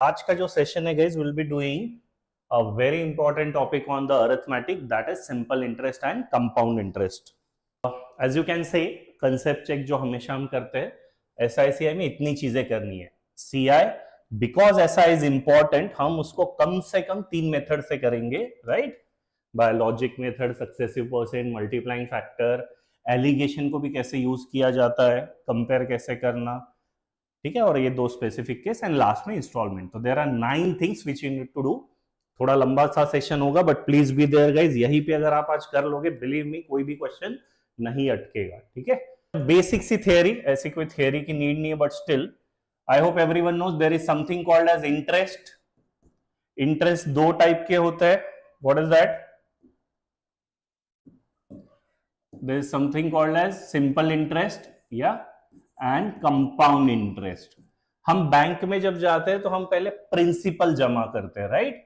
आज का जो सेशन है guys will be doing a very important topic on the arithmetic that is simple interest and compound interest. As you can say concept check जो हमेशा हम करते हैं एसआईसीआई में इतनी चीजें करनी है। CI because SI is important हम उसको कम से कम 3 मेथड से करेंगे, right? By logic method, successive percent, multiplying factor, alligation को भी कैसे यूज किया जाता है, कंपेयर कैसे करना, ठीक है, और ये 2 स्पेसिफिक केस एंड लास्ट में इंस्टॉलमेंट। तो there are 9 things which you need to do. थोड़ा लंबा सा सेशन होगा but please be there guys. यहीं पे अगर आप आज कर लोगे बिलीव मी कोई भी क्वेश्चन नहीं अटकेगा, ठीक है। बेसिक सी थियरी, ऐसी कोई थियरी की नीड नहीं है but still I hope everyone knows there is something called as interest. Interest 2 type के होते हैं। What is that? There is something called as simple interest या एंड कंपाउंड इंटरेस्ट। हम बैंक में जब जाते हैं तो हम पहले प्रिंसिपल जमा करते हैं, राइट?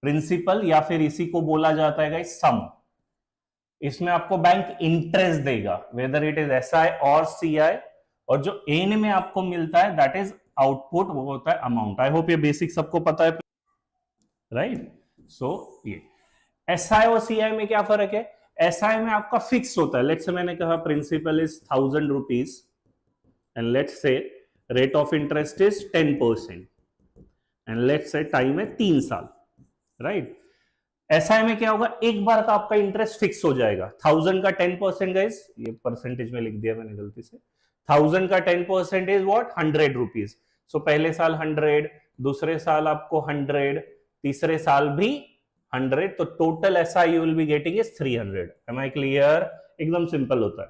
प्रिंसिपल या फिर इसी को बोला जाता है गाइस सम। इसमें आपको बैंक इंटरेस्ट देगा वेदर इट इज एसआई और सीआई, और जो एंड में आपको मिलता है दैट इज आउटपुट, वो होता है अमाउंट। आई होप ये बेसिक सबको पता है, राइट? सो ये एसआई और सीआई में क्या फर्क है? एसआई में आपका फिक्स होता है। लेट्स से मैंने कहा principal is 1000 rupees and let's say rate of interest is 10% and let's say time है 3 साल, right? एसआई में क्या होगा? एक बार का आपका इंटरेस्ट फिक्स हो जाएगा। 1000 का 10% गाइस, ये परसेंटेज में लिख दिया मैंने गलती से। 1000 का 10% इज व्हाट? 100 रुपीज। सो पहले साल 100, दूसरे साल आपको 100, तीसरे साल भी 100, तो total SI you will be getting is 300। Am I clear? एकदम सिंपल होता है।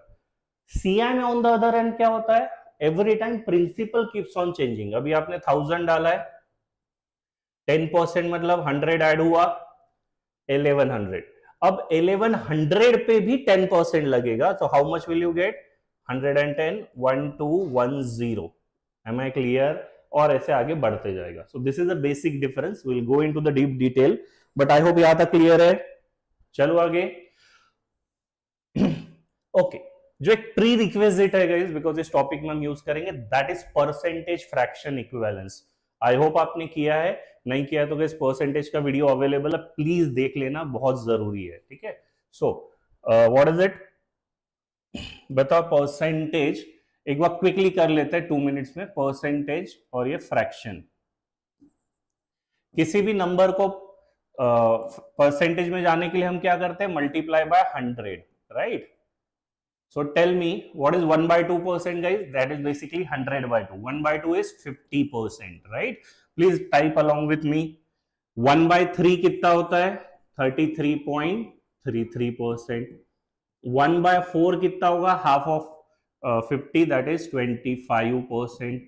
सीआई में ऑन द अदर एंड क्या होता है? Every time principal keeps on changing. अभी आपने 1000 डाला है, 10% मतलब 100 ऐड हुआ, 1100। अब 1100 पे भी 10% लगेगा, तो how much will you get? 110, 1210। Am I clear? और ऐसे आगे बढ़ते जाएगा। So this is the basic difference. Will go into the deep detail but I hope यहां तक क्लियर है। चलो आगे। ओके जो एक प्री रिक्वेजिट है गाइस, बिकॉज इस टॉपिक में हम यूज करेंगे, that is percentage fraction equivalence. I hope आपने किया है, नहीं किया तो गाइस परसेंटेज का वीडियो अवेलेबल है, प्लीज देख लेना, बहुत जरूरी है, ठीक है। So what is it? बताओ परसेंटेज, एक बार क्विकली कर लेते हैं 2 मिनट्स में। परसेंटेज और ये फ्रैक्शन, किसी भी नंबर को परसेंटेज में जाने के लिए हम क्या करते हैं? Multiply by 100, right? So tell me what is 1 by 2% guys? That is basically 100 by 2. 1 by 2 is 50%, right? Please type along with me. 1 by 3 कितना होता है? 33.33%. 1 by 4 कितना होगा? Half of 50, that is 25%.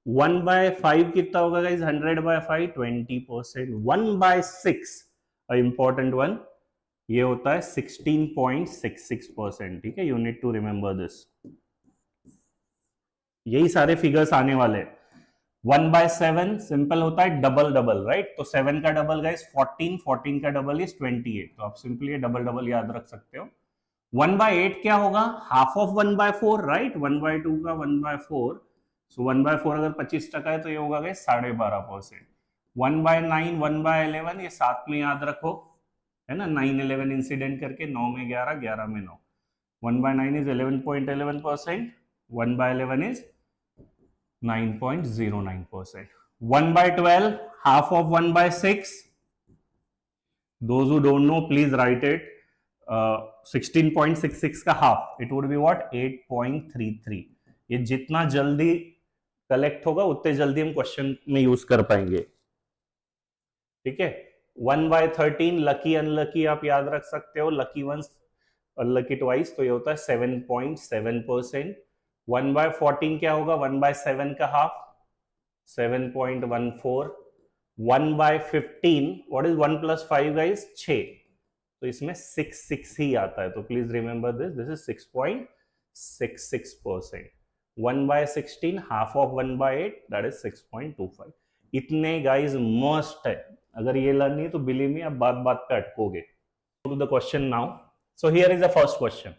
1 by 5 कितना होगा guys? 100 by 5, 20%. 1 by 6, important one, ये होता है 16.66%, ठीक है। You need to remember this. यही सारे फिगर्स आने वाले। 1 by 7 सिंपल होता है डबल डबल, राइट? तो 7 का डबल गाइस 14, 14 का डबल इज 28, तो आप सिंपली डबल डबल याद रख सकते हो। 1 by 8 क्या होगा? Half of 1 by 4, right? 1 by 2 का 1 by 4, सो 1 by 4 अगर 25% है तो ये होगा गाइस 12.5%। 1 by 9, 1 by 11, ये साथ में याद रखो, है ना? 9 11 इंसिडेंट करके 9 में 11, 11 में 9। 1 by 9 is 11.11%, 1 by 11 is 9.09%। 1 by 12, half of 1 by 6, those who don't know please write it, 16.66 का half, it would be what? 8.33। ये जितना जल्दी कलेक्ट होगा उतने जल्दी हम क्वेश्चन में यूज कर पाएंगे, ठीक है। 1 by 13 लकी अनलकी आप याद रख सकते हो, लकी वंस अनलकी ट्वाइस, तो ये होता है 7.7%। 1 by 14 क्या होगा? 1 by 7 का half, 7.14। 1 by 15, what is 1 plus 5 guys? 6, तो इसमें 6 ही आता है, तो please remember this, this is 6.66%। 1 by 16, half of 1 by 8, that is 6.25। इतने गाइस मस्ट है, अगर ये लर्न नहीं तो बिलीव मी आप बात बात पे अटकोगे। To the question now. So here is the first question,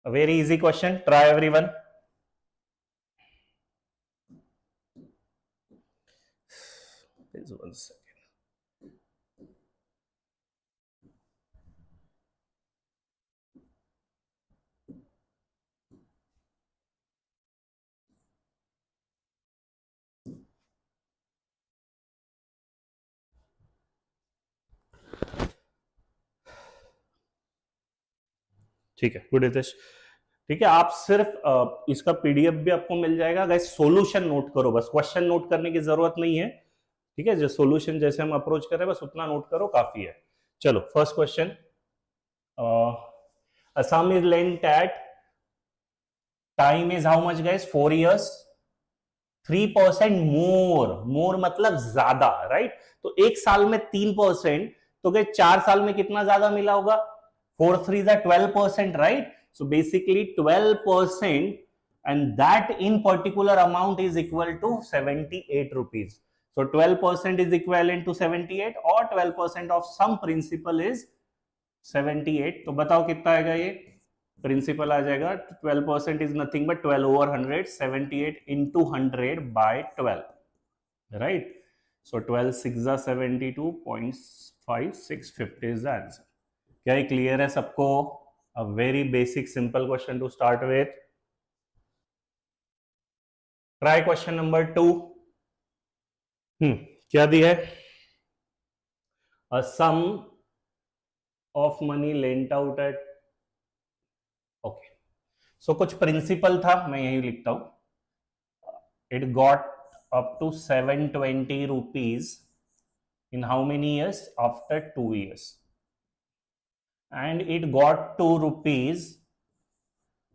a very easy question, try everyone। is 1 second. ठीक है, गुड हितेश। ठीक है, आप सिर्फ इसका पीडीएफ भी आपको मिल जाएगा। गाइस सोल्यूशन नोट करो, बस क्वेश्चन नोट करने की जरूरत नहीं है। ठीक है, जो सोल्यूशन जैसे हम अप्रोच कर रहे हैं बस उतना नोट करो, काफी है। चलो first question, a sum is lent at time is how much guys? 4 years, 3% more मतलब ज्यादा, राइट? तो एक साल में 3%, तो गए 4 साल में कितना ज्यादा मिला होगा? 4 3 12%, right? So basically 12%, and that in particular amount is equal to 78 rupees. So 12% is equivalent to 78, or 12% of some principal is 78. तो बताओ कितना आएगा ये? प्रिंसिपल आ जाएगा 12% is nothing but 12/100, 78 into 100 by 12, right? So 12 6 72.5650 is the answer. क्या ये clear है सबको? A very basic simple question to start with. Try question number 2. क्या दिया है? A sum of money lent out at, okay, so कुछ principal था, मैं यही लिखता हूं. It got up to 720 rupees in how many years? After 2 years. And it got to rupees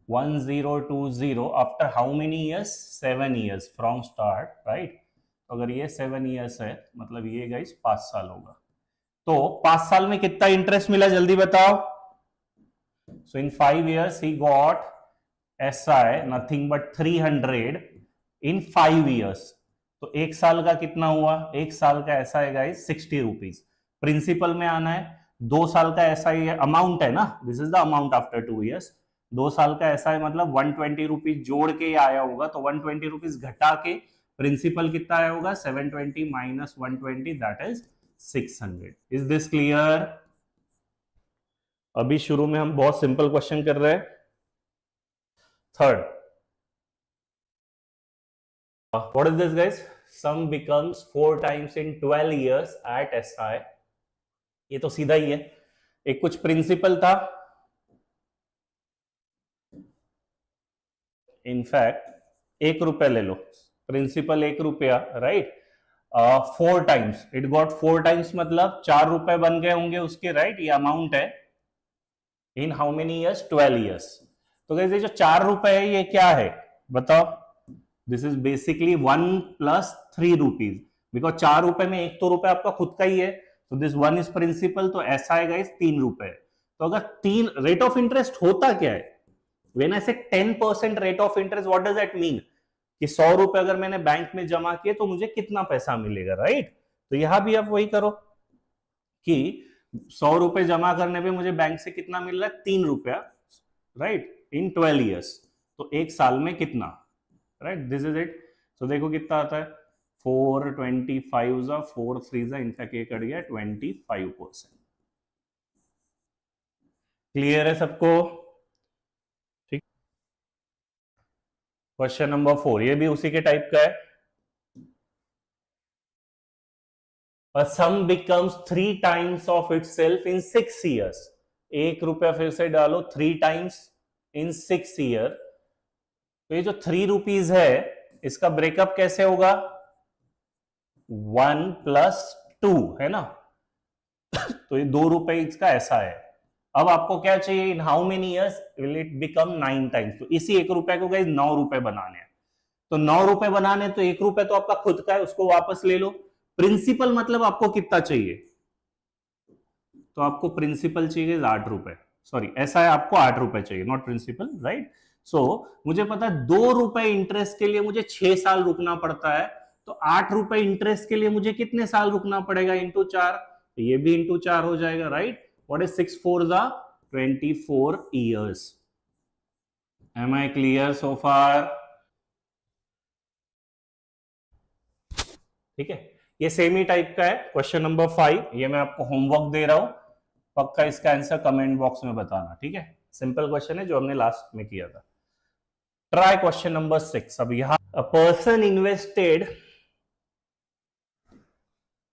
1020 after how many years? 7 years from start, right? अगर ये 7 years है मतलब ये गाइस 5 साल होगा. तो 5 साल में कितना इंटरेस्ट मिला जल्दी बताओ? So in 5 years he got SI nothing but 300 in 5 years. तो एक साल का कितना हुआ? एक साल का ऐसा है गाइस 60 रुपीज. प्रिंसिपल में आना है. 2 साल का ऐसा ही अमाउंट है ना, this is the amount after 2 years. 2 साल का ऐसा है मतलब 120 रुपीज जोड़ के आया होगा, तो 120 रुपीज घटा के प्रिंसिपल कितना आया होगा? 720 minus 120, that is 600. Is this clear? अभी शुरू में हम बहुत सिंपल क्वेश्चन कर रहे हैं. Third, what is this guys? Sum becomes 4 times in 12 years at SI. ये तो सीधा ही है. एक कुछ प्रिंसिपल था, इनफैक्ट 1 रुपया ले लो, प्रिंसिपल 1 रुपया, right? 4 times, it got 4 times मतलब 4 रुपए बन गए होंगे उसके, राइट? ये अमाउंट है in how many years? 12 years. तो ये जो 4 रुपए है ये क्या है बताओ? This is basically 1 + 3 rupees, because 4 रुपए में 1 तो रुपए आपका खुद का ही है. तो दिस 1 इज प्रिंसिपल, तो ऐसा आएगा इस 3 रुपए. तो अगर 3 रेट ऑफ इंटरेस्ट होता क्या है? व्हेन आई से 10% rate of interest, what does that mean? कि 100 रुपए अगर मैंने बैंक में जमा किए तो मुझे कितना पैसा मिलेगा, राइट? तो यहां भी आप वही करो कि 100 रुपए जमा करने पे मुझे बैंक से कितना मिल रहा है? 3 रुपया, राइट? इन 12 ईयर्स, तो एक साल में कितना, राइट? This is it. तो देखो कितना आता है? 425 4 3 इनफैक्ट ये कट गया 25%. क्लियर है सबको? ठीक. क्वेश्चन नंबर 4, ये भी उसी के टाइप का है. A sum becomes 3 times of itself in 6 years. 1 रुपया फिर से डालो 3 times in 6 year. तो ये जो 3 रुपीज है इसका ब्रेकअप कैसे होगा? 1 + 2 है ना. तो ये 2 रुपए इसका ऐसा है. अब आपको क्या चाहिए? In how many years will it become 9 times. तो इसी 1 रुपए को गाइस 9 रुपए बनाने हैं. तो 9 रुपए बनाने, तो 1 रुपए तो आपका खुद का है, उसको वापस ले लो. प्रिंसिपल मतलब आपको कितना चाहिए? तो आपको प्रिंसिपल चाहिए 8 रुपए. सॉरी, ऐसा है, आपको 8 रुपए चाहिए, नॉट प्रिंसिपल, राइट? सो मुझे पता है 2 रुपए इंटरेस्ट के लिए मुझे 6 साल रुकना पड़ता है. तो 8 रुपए इंटरेस्ट के लिए मुझे कितने साल रुकना पड़ेगा? इंटू 4. तो ये भी इंटू 4 हो जाएगा, right? What is 6 4 24 years. Am I clear so far? ठीक है, ये सेम ही टाइप का है क्वेश्चन नंबर 5, ये मैं आपको होमवर्क दे रहा हूं, पक्का इसका आंसर कमेंट बॉक्स में बताना, ठीक है। सिंपल क्वेश्चन है जो हमने लास्ट में किया था। Try question number 6। अब यहां a person invested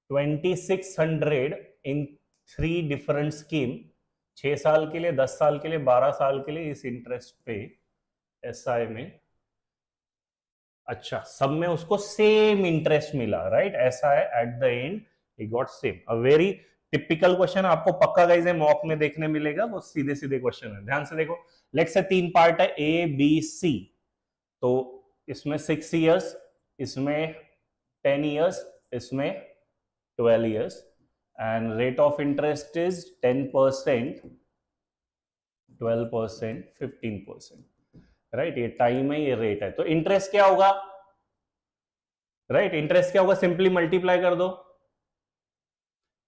2600 in 3 different scheme, 6 साल के लिए, 10 साल के लिए, 12 साल के लिए, इस इंटरेस्ट पे एसआई में। अच्छा, सब में उसको सेम इंटरेस्ट मिला, राइट, ऐसा है at the and he got same. A very typical question, आपको पक्का गाइस मॉक में देखने मिलेगा, वो सीधे सीधे क्वेश्चन है, ध्यान से देखो। लेट्स से 3 पार्ट है ए बी सी, तो इसमें 6 इयर्स, इसमें 10 इयर्स, इसमें 12 years, and rate of interest is 10%, 12%, 15%, right. ये टाइम है, ये रेट है, तो इंटरेस्ट क्या होगा, राइट, इंटरेस्ट क्या होगा, सिंपली मल्टीप्लाई कर दो,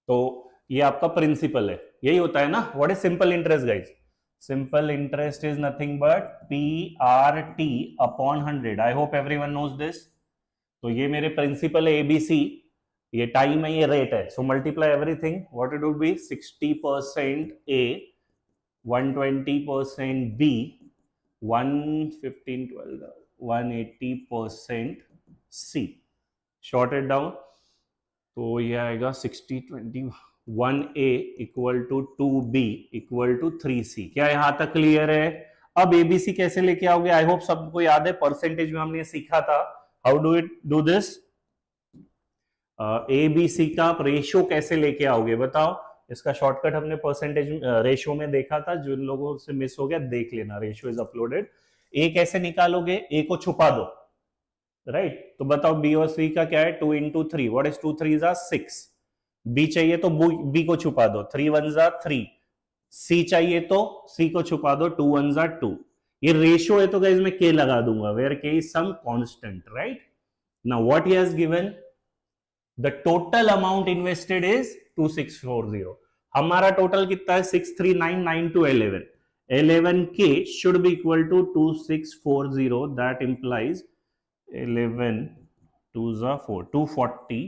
तो ये आपका प्रिंसिपल है, यही होता है ना। What is simple interest guys? Simple interest is nothing but PRT upon 100। I hope everyone knows this. तो ये मेरे प्रिंसिपल है ABC, ये टाइम है, ये रेट है, so multiply everything, what it would be 60% A, 120% B, 115, 12, 180% C। Short it down, तो ये आएगा 60, 20, 1A equal to 2B equal to 3C। क्या यहां तक क्लियर है? अब ABC कैसे लेके आओगे? आई होप सबको याद है, परसेंटेज में हमने सीखा था। How do it do this? ABC का आप रेशियो कैसे लेके आओगे बताओ? इसका शॉर्टकट हमने परसेंटेज रेशियो में देखा था, जिन लोगों से मिस हो गया देख लेना, रेशियो इज अपलोडेड। ए कैसे निकालोगे? ए को छुपा दो, राइट। तो बताओ बी और सी का क्या है? 2 into 3, व्हाट इज 2 3 6। बी चाहिए तो बी को छुपा दो, 3 1 3। सी चाहिए तो सी को छुपा दो, 2 1 2। ये रेशियो है तो गाइस मैं के लगा दूंगा, where K is some constant, right. Now what he has given, the total amount invested is 2640। हमारा टोटल कितना है? 63992 to 11। 11k should be equal to 2640, that implies 11 2s are 4, 240.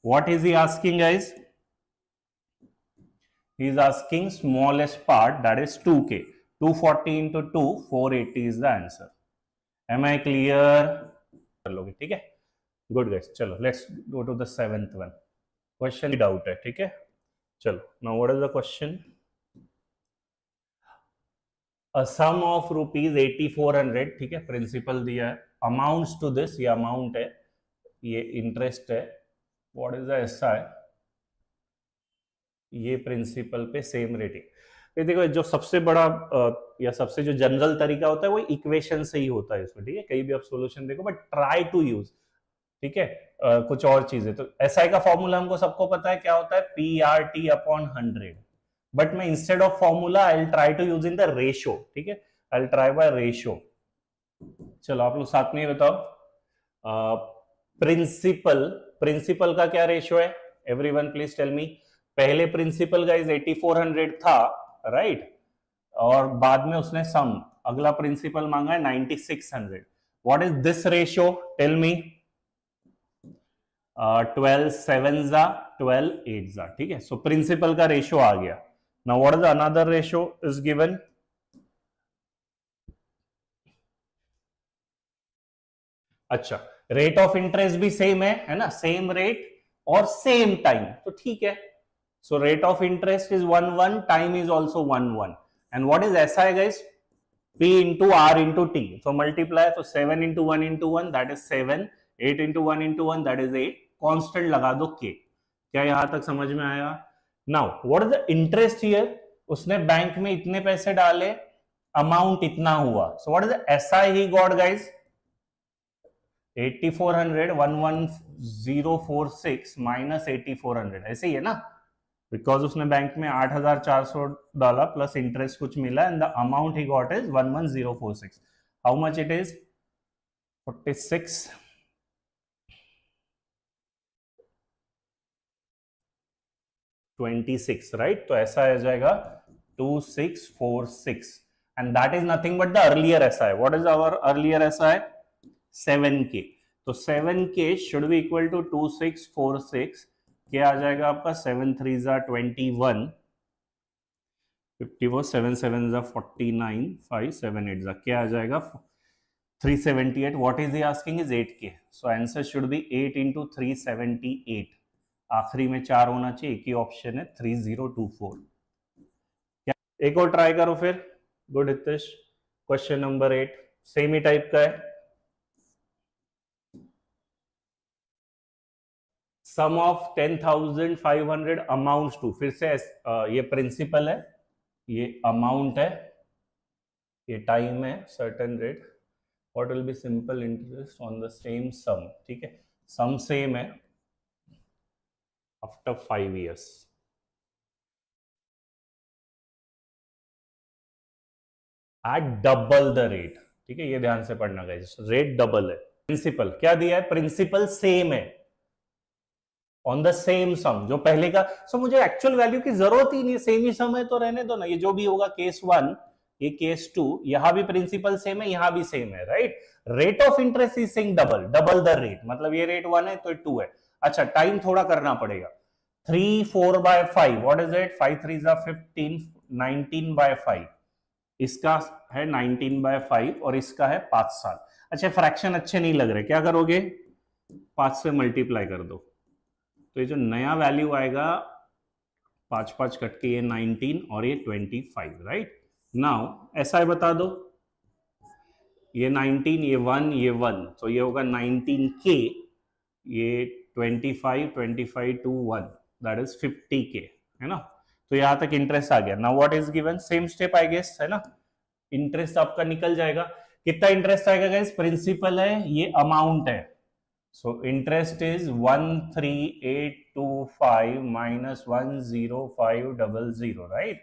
What is he asking guys? He is asking smallest part, that is 2k. 240 into 2, 480 is the answer. Am I clear? चलोगे, ठीक है, good guys. चलो let's go to the 7th one. Question doubt है, ठीक है, चलो। Now what is the question? A sum of rupees 8400, ठीक है, प्रिंसिपल दिया है, अमाउंट्स टू दिस, ये अमाउंट है, ये इंटरेस्ट है, व्हाट इज द एसआई, ये प्रिंसिपल पे सेम रेटिंग। ये देखो, जो सबसे बड़ा या सबसे जो जनरल तरीका होता है वो इक्वेशन से ही होता है इसमें, ठीक है, कहीं भी आप सॉल्यूशन देखो, बट ट्राई टू यूज, ठीक है, कुछ और चीजें। तो एसआई का फॉर्मूला हमको सबको पता है क्या होता है, PRT अपॉन 100, बट मैं instead of formula I will try to use in the ratio, ठीक है, I will try by ratio. चलो आप लोग साथ में बताओ, प्रिंसिपल का क्या रेशियो है? Everyone please tell me. पहले प्रिंसिपल गाइस 8400 था, राइट, और बाद में उसने सम, अगला प्रिंसिपल मांगा है 9600। What is this ratio? Tell me. 12 7 12 8, ठीक है, सो प्रिंसिपल का रेशियो आ गया। Now what is another ratio is given? अच्छा, रेट ऑफ इंटरेस्ट भी सेम है ना, सेम रेट और सेम टाइम, तो ठीक है। So rate of interest is 1 1, time is also 1 1, and what is ऐसा है guys? P into R into T, so multiply, so 7 into 1 into 1, that is 7, 8 into 1 into 1, that is 8, constant लगा दो K। क्या यहां तक समझ में आया? Now what is the interest here? उसने बैंक में इतने पैसे डाले, अमाउंट इतना हुआ, so what is the SI he got guys? 8400 11046 minus 8400, ऐसे ही है ना, बिकॉज उसने बैंक में 8400 डाला प्लस इंटरेस्ट कुछ मिला, and the amount he got is 11046। How much it is? 46 26, right. तो ऐसा आ जाएगा 2646, and that is nothing but the earlier SI। What is our earlier SI? 7k। तो 7k should be equal to 2646, क्या आ जाएगा आपका 7 3 जा 21, 54, 7 7 जा 49, 5 7 8 जा क्या आ जाएगा 378. What is he asking is 8k. So answer should be 8 into 378. आखिरी में 4 होना चाहिए, एक ही ऑप्शन है 3024. क्या एक और ट्राई करो फिर. Good Hitesh. Question number 8 same ही टाइप का है. सम ऑफ 10,500 अमाउंट्स टू, फिर से ये प्रिंसिपल है, ये अमाउंट है, ये टाइम है, certain rate. What will be simple interest on the same sum? ठीक है, sum same है after 5 years. At double the rate. ठीक है, ये ध्यान से पढ़ना गाइस, रेट डबल है. प्रिंसिपल क्या दिया है, प्रिंसिपल सेम है ऑन द सेम सम, जो पहले का. सो मुझे एक्चुअल वैल्यू की जरूरत ही नहीं है, सेम ही सम है तो रहने दो ना. ये जो भी होगा केस 1, ये केस 2, यहां भी प्रिंसिपल सेम है, यहां भी सेम है, right. Rate of interest is saying double, double the rate, मतलब ये रेट 1 है तो 2 है. अच्छा, टाइम थोड़ा करना पड़ेगा. 3 4 by 5, व्हाट इज इट, 5 3 जा 15, 19 by 5, इसका है 19 by 5 और इसका है 5 साल. अच्छा, फ्रैक्शन अच्छे नहीं लग रहे, क्या करोगे, 5 से मल्टीप्लाई कर दो, तो ये जो नया वैल्यू आएगा 5 5 कट के ये 19 और ये 25, राइट. नाउ ऐसा है, बता दो, ये 19, ये 1, ये 1, तो ये होगा 19k, ये 25 25 to 1, दैट इज 50k, है ना. तो यहां तक इंटरेस्ट आ गया. Now what is given, same step I guess, है ना. इंटरेस्ट आपका निकल जाएगा. कितना इंटरेस्ट आएगा गाइस, प्रिंसिपल है, ये अमाउंट है. So interest is 13825 minus 10500, right.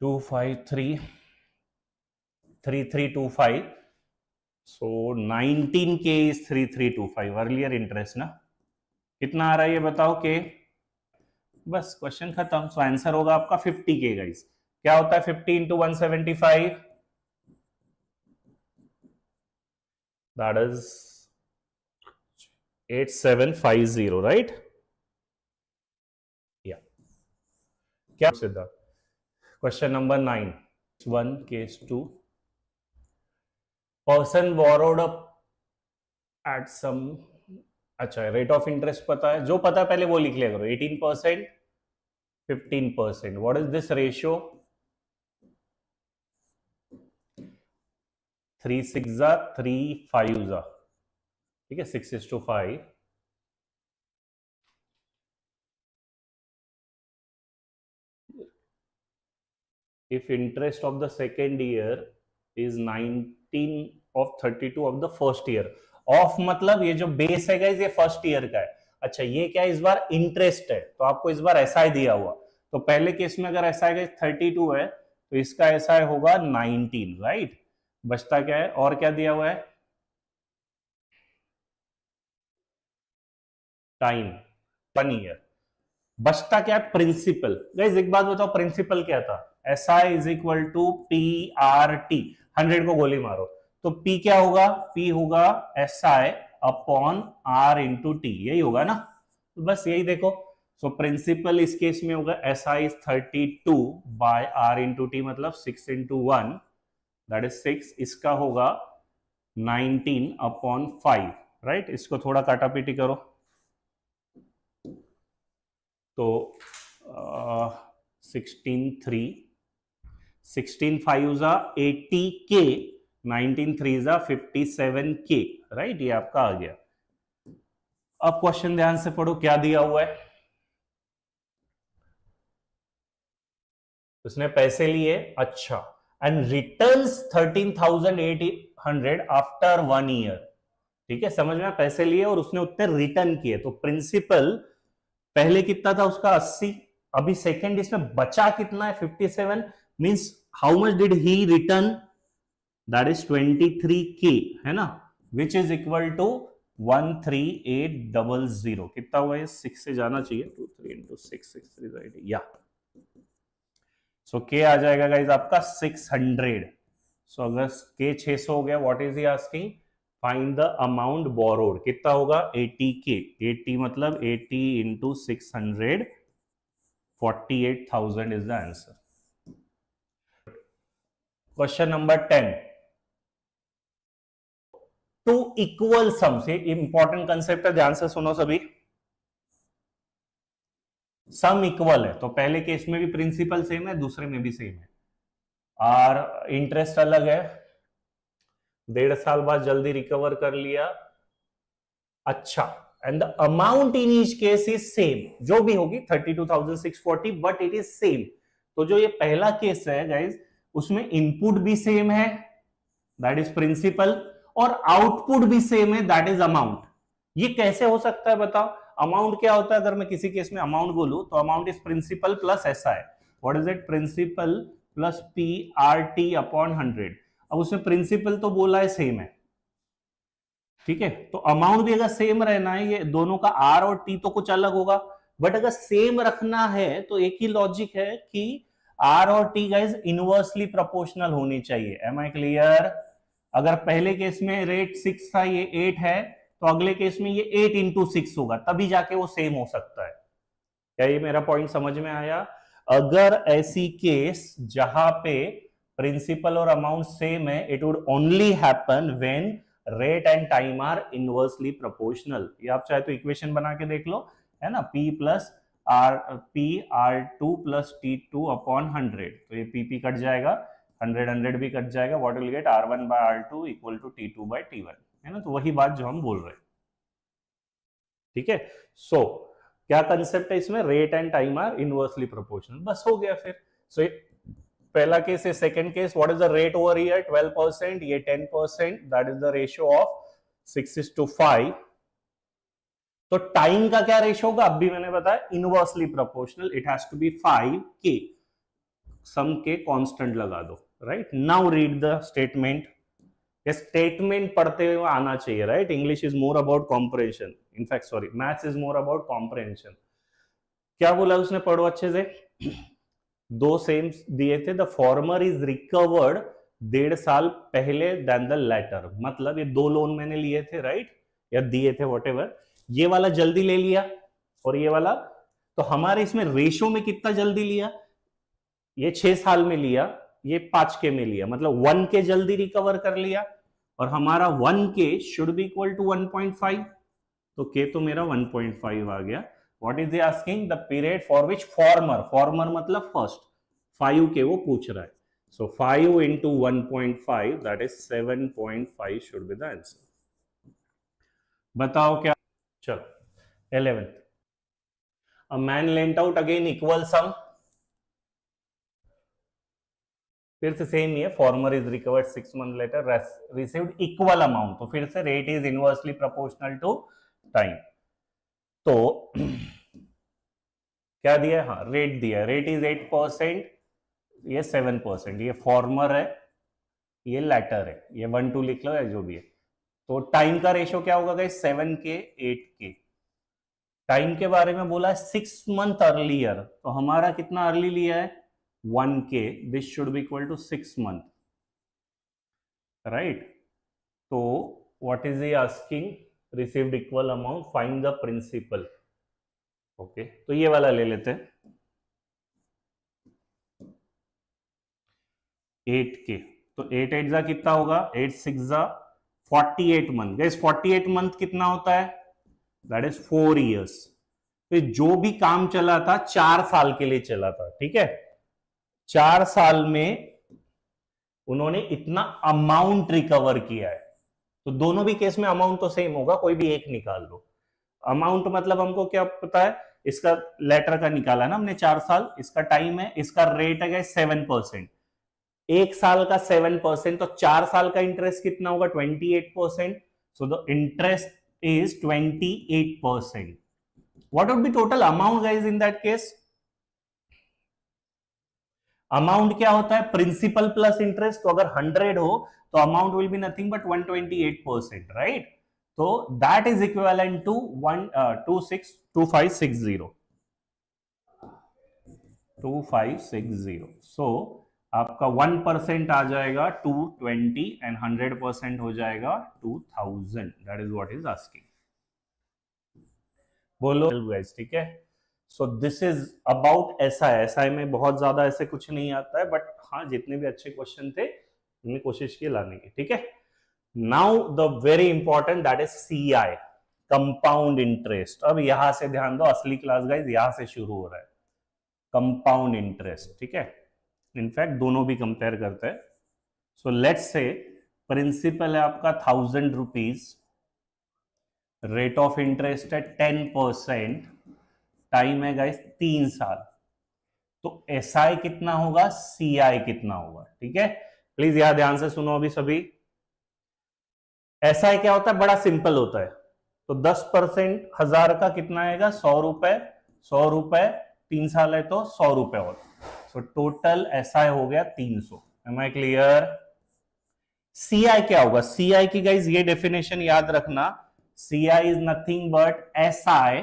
2533325. So 19k is 3325. Earlier interest ना. कितना आ रहा है ये बताओ के. बस क्वेश्चन खत्म. सो आंसर होगा आपका 50k गाइस. क्या होता है 50 into 175, that is 8750, right. या क्या सीधा. Question number 9, 1 case 2, person borrowed at sum. अच्छा, रेट ऑफ इंटरेस्ट पता है, जो पता है पहले वो लिख लिया करो. 18%, 15%. व्हाट इज दिस रेशियो, 3 6 जा 3 5 जा, ठीक है, 6:5. If interest of the second year is 19 of 32 of the first year. Of मतलब ये जो बेस है गाइस, ये फर्स्ट ईयर का है. अच्छा, ये क्या इस बार इंटरेस्ट है, तो आपको इस बार एसआई दिया हुआ. तो पहले केस में अगर एसआई गाइस 32 है, तो इसका एसआई होगा 19, राइट. बचता क्या है, और क्या दिया हुआ है, टाइम 1 ईयर. बचता क्या है, प्रिंसिपल. गाइस एक बात बताओ, प्रिंसिपल क्या था, SI is equal to P R T. 100 को गोली मारो तो P क्या होगा, P होगा SI upon R into T, यही होगा ना. तो बस यही देखो. सो प्रिंसिपल इस केस में होगा SI is 32 by R into T, मतलब 6 इंटू 1, दैट इज 6. इसका होगा 19 अपॉन 5, राइट. इसको थोड़ा काटापीटी करो तो 16 5 जा 80k, 19 3 जा 57k, राइट. ये आपका आ गया. अब क्वेश्चन ध्यान से पढ़ो, क्या दिया हुआ है. उसने पैसे लिए, अच्छा, एंड रिटर्न्स 13,800 आफ्टर 1 ईयर. ठीक है, समझ में, पैसे लिए और उसने उतने रिटर्न किए. तो प्रिंसिपल पहले कितना था उसका 80, अभी सेकेंड इसमें बचा कितना है 57, means how much did he return, that is 23k, है ना, विच इज इक्वल टू 13800. कितना हुआ है, 6 से जाना चाहिए, 2 3 into 6 6 3 80, या. सो के आ जाएगा गाइज आपका 600. सो अगर के 600 हो गया, what is he asking, find the amount borrowed, कितना होगा 80K, 80 मतलब 80 into 600, 48,000 is the answer. Question number 10, two equal sums, ये इंपॉर्टेंट कंसेप्ट है, ध्यान से सुनो सभी। सम इक्वल है तो पहले केस में भी प्रिंसिपल सेम है, दूसरे में भी सेम है, और इंटरेस्ट अलग है, 1.5 साल बाद जल्दी रिकवर कर लिया, अच्छा, and the amount in each case is same, जो भी होगी 32,640, बट इट इज सेम। तो जो ये पहला केस है गाइज, उसमें इनपुट भी सेम है, दैट इज प्रिंसिपल, और आउटपुट भी सेम है, दैट इज अमाउंट। ये कैसे हो सकता है बताओ? अमाउंट क्या होता है? अगर मैं किसी केस में अमाउंट बोलूं तो amount is principal plus SI. What is it? Principal plus PRT upon 100। अब उसमें प्रिंसिपल तो बोला है सेम है, ठीक है, तो अमाउंट भी अगर सेम रहना है, ये दोनों का R और T तो कुछ अलग होगा, बट अगर सेम रखना है तो एक ही लॉजिक है कि R और T गाइस इनवर्सली प्रोपोर्शनल होनी चाहिए। Am I clear? अगर पहले केस में रेट 6 था, ये 8 है, तो अगले केस में ये 8 इंटू 6 होगा, तभी जाके वो सेम हो सकता है। क्या ये मेरा पॉइंट समझ में आया? अगर ऐसी केस जहां पे प्रिंसिपल और अमाउंट सेम है, it would only happen when rate and time are inversely proportional. ये आप चाहे तो इक्वेशन बना के देख लो, है ना, P+R2 प्लस T2 अपॉन 100, तो ये PP कट जाएगा, 100 भी कट जाएगा, what will get R1 by R2 equal to T2 by T1, है ना, तो वही बात जो हम बोल रहे हैं, ठीक है। सो क्या कंसेप्ट है इसमें? Rate and time are inversely proportional, बस हो गया फिर। सो पहला केस है, second case, what is the rate over here? 12%, ये 10%, that is the ratio of 6:5। तो टाइम का क्या रेशियो होगा? अब भी मैंने बताया inversely proportional, it has to be 5K, sum के कांस्टेंट लगा दो, right. Now read the statement. ये स्टेटमेंट पढ़ते हुए आना चाहिए, right. English is more about comprehension, in fact sorry, maths is more about comprehension. क्या बोला उसने? पढ़ो अच्छे से। दो सेम दिए थे, द फॉर्मर इज रिकवर्ड 1.5 साल पहले देन द लेटर, मतलब ये 2 लोन मैंने लिए थे, राइट, या दिए थे, व्हाटएवर, ये वाला जल्दी ले लिया और ये वाला, तो हमारे इसमें रेशो में कितना जल्दी लिया? ये 6 साल में लिया, ये 5K में लिया, मतलब 1K जल्दी रिकवर कर लिया, और हमारा 1K should be equal to 1.5, तो K तो मेरा 1.5 आ गया। What is he asking? The period for which former मतलब first, 5K वो पूछ रहा है, so 5 into 1.5 that is 7.5 should be the answer। बताओ क्या? चलो 11th, a man lent out again equal sum, फिर से सेम ही है, former is recovered 6 months later, received equal amount, तो फिर से rate is inversely proportional to time. तो क्या दिया है? हाँ, रेट दिया है, रेट इज 8%, ये 7%, ये फॉर्मर है, ये लैटर है, ये 1 2 लिख लो या जो भी है। तो टाइम का रेशियो क्या होगा गाइस? 7K 8K। टाइम के बारे में बोला है 6 month अर्लियर, तो हमारा कितना अर्ली लिया है? 1K, this should be equal to 6 month, right. तो what is he asking? Received equal amount, find the principal. Okay, तो ये वाला ले लेते हैं, 8K, तो 8 8 जा कितना होगा? 8 6 जा 48 मंथ। गाइस 48 मंथ कितना होता है? That is 4 years। तो जो भी काम चला था 4 साल के लिए चला था, ठीक है, 4 साल में उन्होंने इतना अमाउंट रिकवर किया है, तो दोनों भी केस में अमाउंट तो सेम होगा, कोई भी एक निकाल लो। अमाउंट मतलब हमको क्या पता है? इसका लेटर का निकाला ना हमने, 4 साल, इसका टाइम है, इसका रेट है 7%, 1 साल का 7%, तो 4 साल का इंटरेस्ट कितना होगा? 28%, so the interest is 28%। What would be total amount guys in that case? Amount क्या होता है? प्रिंसिपल प्लस इंटरेस्ट, तो अगर 100 हो तो amount will be nothing but 128%, right. तो दैट इज इक्विवेलेंट टू 2560। सो आपका 1% आ जाएगा 220 एंड 100% हो जाएगा 2000. That is what is asking. बोलो गाइस, ठीक है. सो this is about SI. SI में बहुत ज्यादा ऐसे कुछ नहीं आता है, बट हाँ जितने भी अच्छे क्वेश्चन थे हमने कोशिश की लाने की. ठीक है. Now the very important that is CI, compound interest. अब यहां से ध्यान दो, असली क्लास गाइस यहां से शुरू हो रहा है. कंपाउंड इंटरेस्ट, ठीक है. इनफैक्ट दोनों भी कंपेयर करते हैं. सो लेट्स से प्रिंसिपल है आपका 1000 रुपीज, रेट ऑफ इंटरेस्ट है 10%, टाइम है गाइस 3 साल. तो एसआई कितना होगा, सीआई कितना होगा. ठीक है, प्लीज यहां ध्यान से सुनो अभी सभी. एसआई क्या होता है, बड़ा सिंपल होता है. तो 10% 1000 का कितना आएगा, 100 रुपए. 100 रुपए 3 साल है तो 100 रुपए और. सो टोटल एसआई हो गया 300. Am I clear. सीआई क्या होगा, सीआई की गाइज ये डेफिनेशन याद रखना. CI is nothing but SI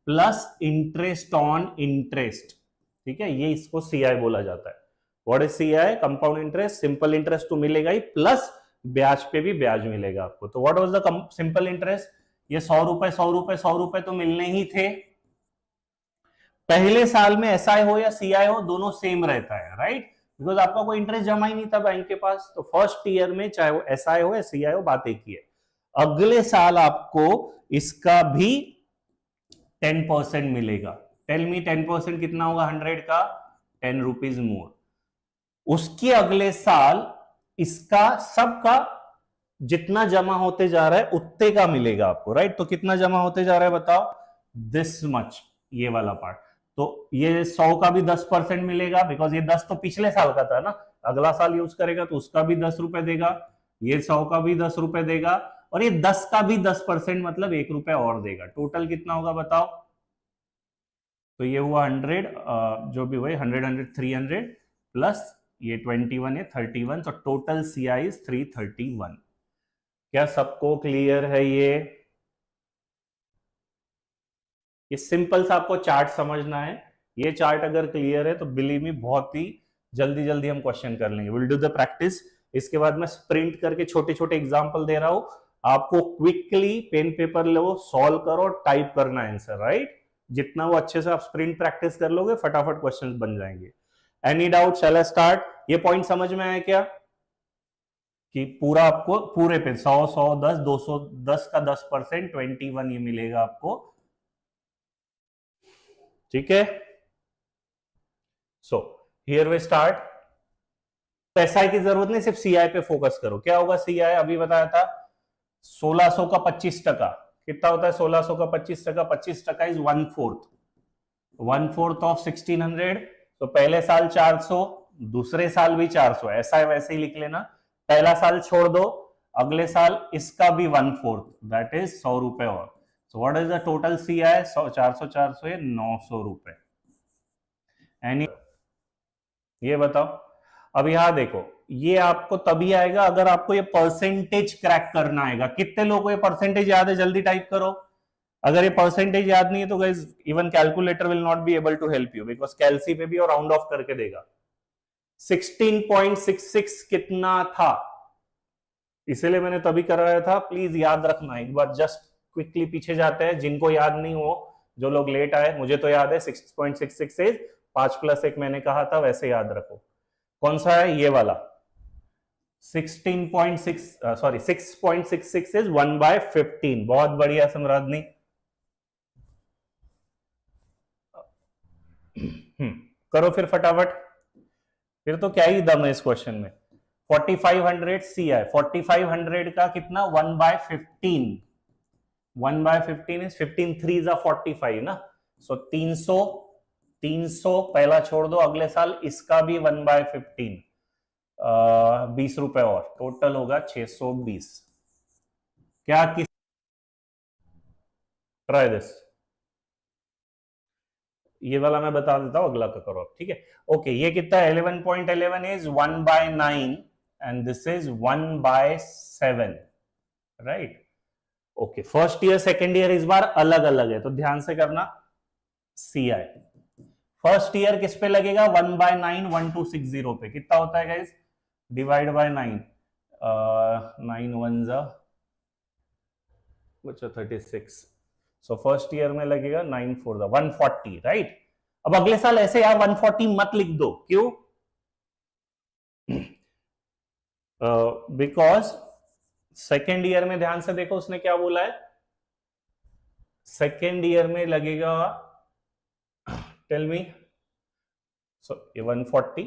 plus interest on interest. ठीक है, ये इसको सीआई बोला जाता है. What is CI, compound interest. Simple interest तो मिलेगा ही, प्लस ब्याज पे भी ब्याज मिलेगा आपको. तो what was the simple interest, ये 100 रुपए 100 रुपए 100 रुपए तो मिलने ही थे. पहले साल में एसआई हो या सीआई हो दोनों सेम रहता है, राइट. बिकॉज आपका कोई इंटरेस्ट जमा ही नहीं था बैंक के पास. तो फर्स्ट ईयर में चाहे वो एसआई हो या सीआई हो, बात एक ही है. अगले साल आपको इसका भी 10% मिलेगा. टेल मी 10% कितना होगा 100 का, 10 रुपीज मोर. उसके अगले साल इसका सबका जितना जमा होते जा रहा है उतने का मिलेगा आपको, राइट. तो कितना जमा होते जा रहा है बताओ, दिस मच, ये वाला पार्ट. तो ये 100 का भी 10% मिलेगा, बिकॉज ये 10 तो पिछले साल का था ना. अगला साल यूज करेगा तो उसका भी 10 रुपए देगा. ये 100 का भी 10 रुपए देगा, और ये 10 का भी 10% मतलब 1 रुपए और देगा. टोटल कितना होगा बताओ. तो ये हुआ 100, जो भी हुआ 100 100 300 प्लस ये 21 है 31. तो टोटल सीआई इज 331. क्या सबको क्लियर है ये सिंपल सा आपको चार्ट समझना है. ये चार्ट अगर क्लियर है तो बिलीव मी बहुत ही जल्दी जल्दी हम क्वेश्चन कर लेंगे. Will do the practice. इसके बाद मैं स्प्रिंट करके छोटे छोटे एग्जांपल दे रहा हूं, आपको क्विकली पेन पेपर लो, सॉल्व करो, टाइप करना आंसर, राइट. जितना वो अच्छे से आप स्प्रिंट प्रैक्टिस कर लोगे फटाफट क्वेश्चंस बन जाएंगे. Any doubt, shall I start. ये पॉइंट समझ में आया क्या, कि पूरा आपको पूरे पे 100 100 10 200 10 का 10% 21 ये मिलेगा आपको. ठीक है. So here we start. SI की जरूरत नहीं, सिर्फ सीआई पे फोकस करो. क्या होगा सीआई, अभी बताया था 1600 का 25%. कितना होता है 1600 का 25%, 25% इज 1/4. 1/4 ऑफ 1600. तो पहले साल 400, दूसरे साल भी 400. ऐसा है वैसे ही लिख लेना. पहला साल छोड़ दो, अगले साल इसका भी 1/4, दैट इज 100 रुपए और. So what is the total CI, 400 400 है 900 रुपए. एनी ये बताओ. अब यहां देखो, ये आपको तभी आएगा अगर आपको ये परसेंटेज क्रैक करना आएगा. कितने लोगों को ये परसेंटेज याद है, जल्दी टाइप करो. अगर ये परसेंटेज याद नहीं है तो guys even calculator will not be able to help you, because calci पे भी और राउंड ऑफ करके देगा. 16.66 कितना था, इसलिए मैंने तभी कराया था. प्लीज याद रखना एक बार, जस्ट क्विकली पीछे जाते हैं. जिनको याद नहीं हो, जो लोग लेट आए, मुझे तो याद है 6.66 है, 5 + 1 मैंने कहा था, वैसे याद रखो. कौन सा है ये वाला, 6.66 इज 1/15. बहुत बढ़िया सम्राज्ञी. करो फिर फटाफट. फिर तो क्या ही दम है इस क्वेश्चन में. 4500 सीआई, 4500 का कितना 1/15. 1/15 इज 15 3 45 ना. सो 300 पहला छोड़ दो, अगले साल इसका भी 1/15, 20 रुपए और. टोटल होगा 620. क्या किस ट्राई दिस. ये वाला मैं बता देता हूं, अगला का करो आप. ठीक है, ओके. ये कितना 11.11 is 1/9 and this is 1/7, right. Okay, first year second year इस बार अलग अलग है, तो ध्यान से करना. सीआई फर्स्ट ईयर किस पे लगेगा 1/9 1260 पे कितना होता है गाइस डिवाइड बाय 9 9 1 जा बच्चा 36 सो फर्स्ट ईयर में लगेगा 9 4 140 राइट अब अगले साल ऐसे यार 140 मत लिख दो क्यों बिकॉज सेकेंड ईयर में ध्यान से देखो उसने क्या बोला है सेकेंड ईयर में लगेगा टेल मी सो 140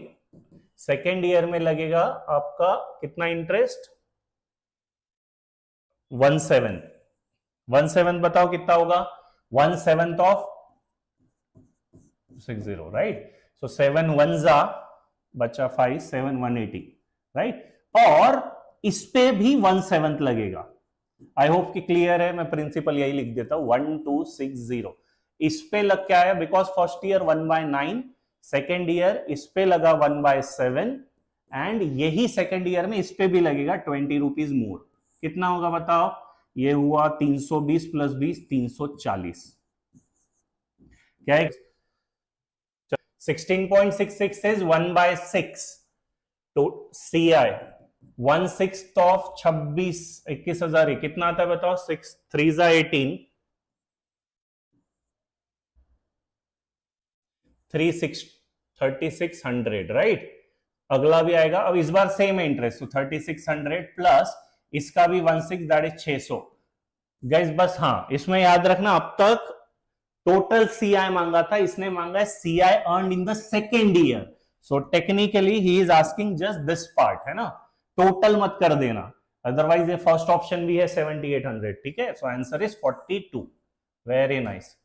सेकेंड ईयर में लगेगा आपका कितना इंटरेस्ट 1/7 बताओ कितना होगा 1/7 ऑफ 60 राइट सो 7 1 जा बचा 5 7 180 राइट और इस पे भी 1/7 लगेगा आई होप कि क्लियर है मैं प्रिंसिपल यही लिख देता हूं 1260 इस पे लग क्या है because first year 1/9 second year इस पे लगा 1/7 एंड यही सेकेंड ईयर में इस पे भी लगेगा 20 रुपीज मोर कितना होगा बताओ ये हुआ 320 प्लस 20 340 क्या है 16.66 is 1/6 तो CI 1/6 ऑफ 26 21,000 कितना आता है बताओ 6 3 जा 18 3600 राइट अगला भी आएगा अब इस बार सेम है इंटरेस्ट तो 3600 प्लस इसका भी 1/6 दैट इज 600 गाइस बस हाँ इसमें याद रखना अब तक टोटल CI मांगा था इसने मांगा है CI earned in the second year so technically he is asking just this part है ना टोटल मत कर देना अदरवाइज ये फर्स्ट ऑप्शन भी है 7800 ठीक है so answer is 42 very nice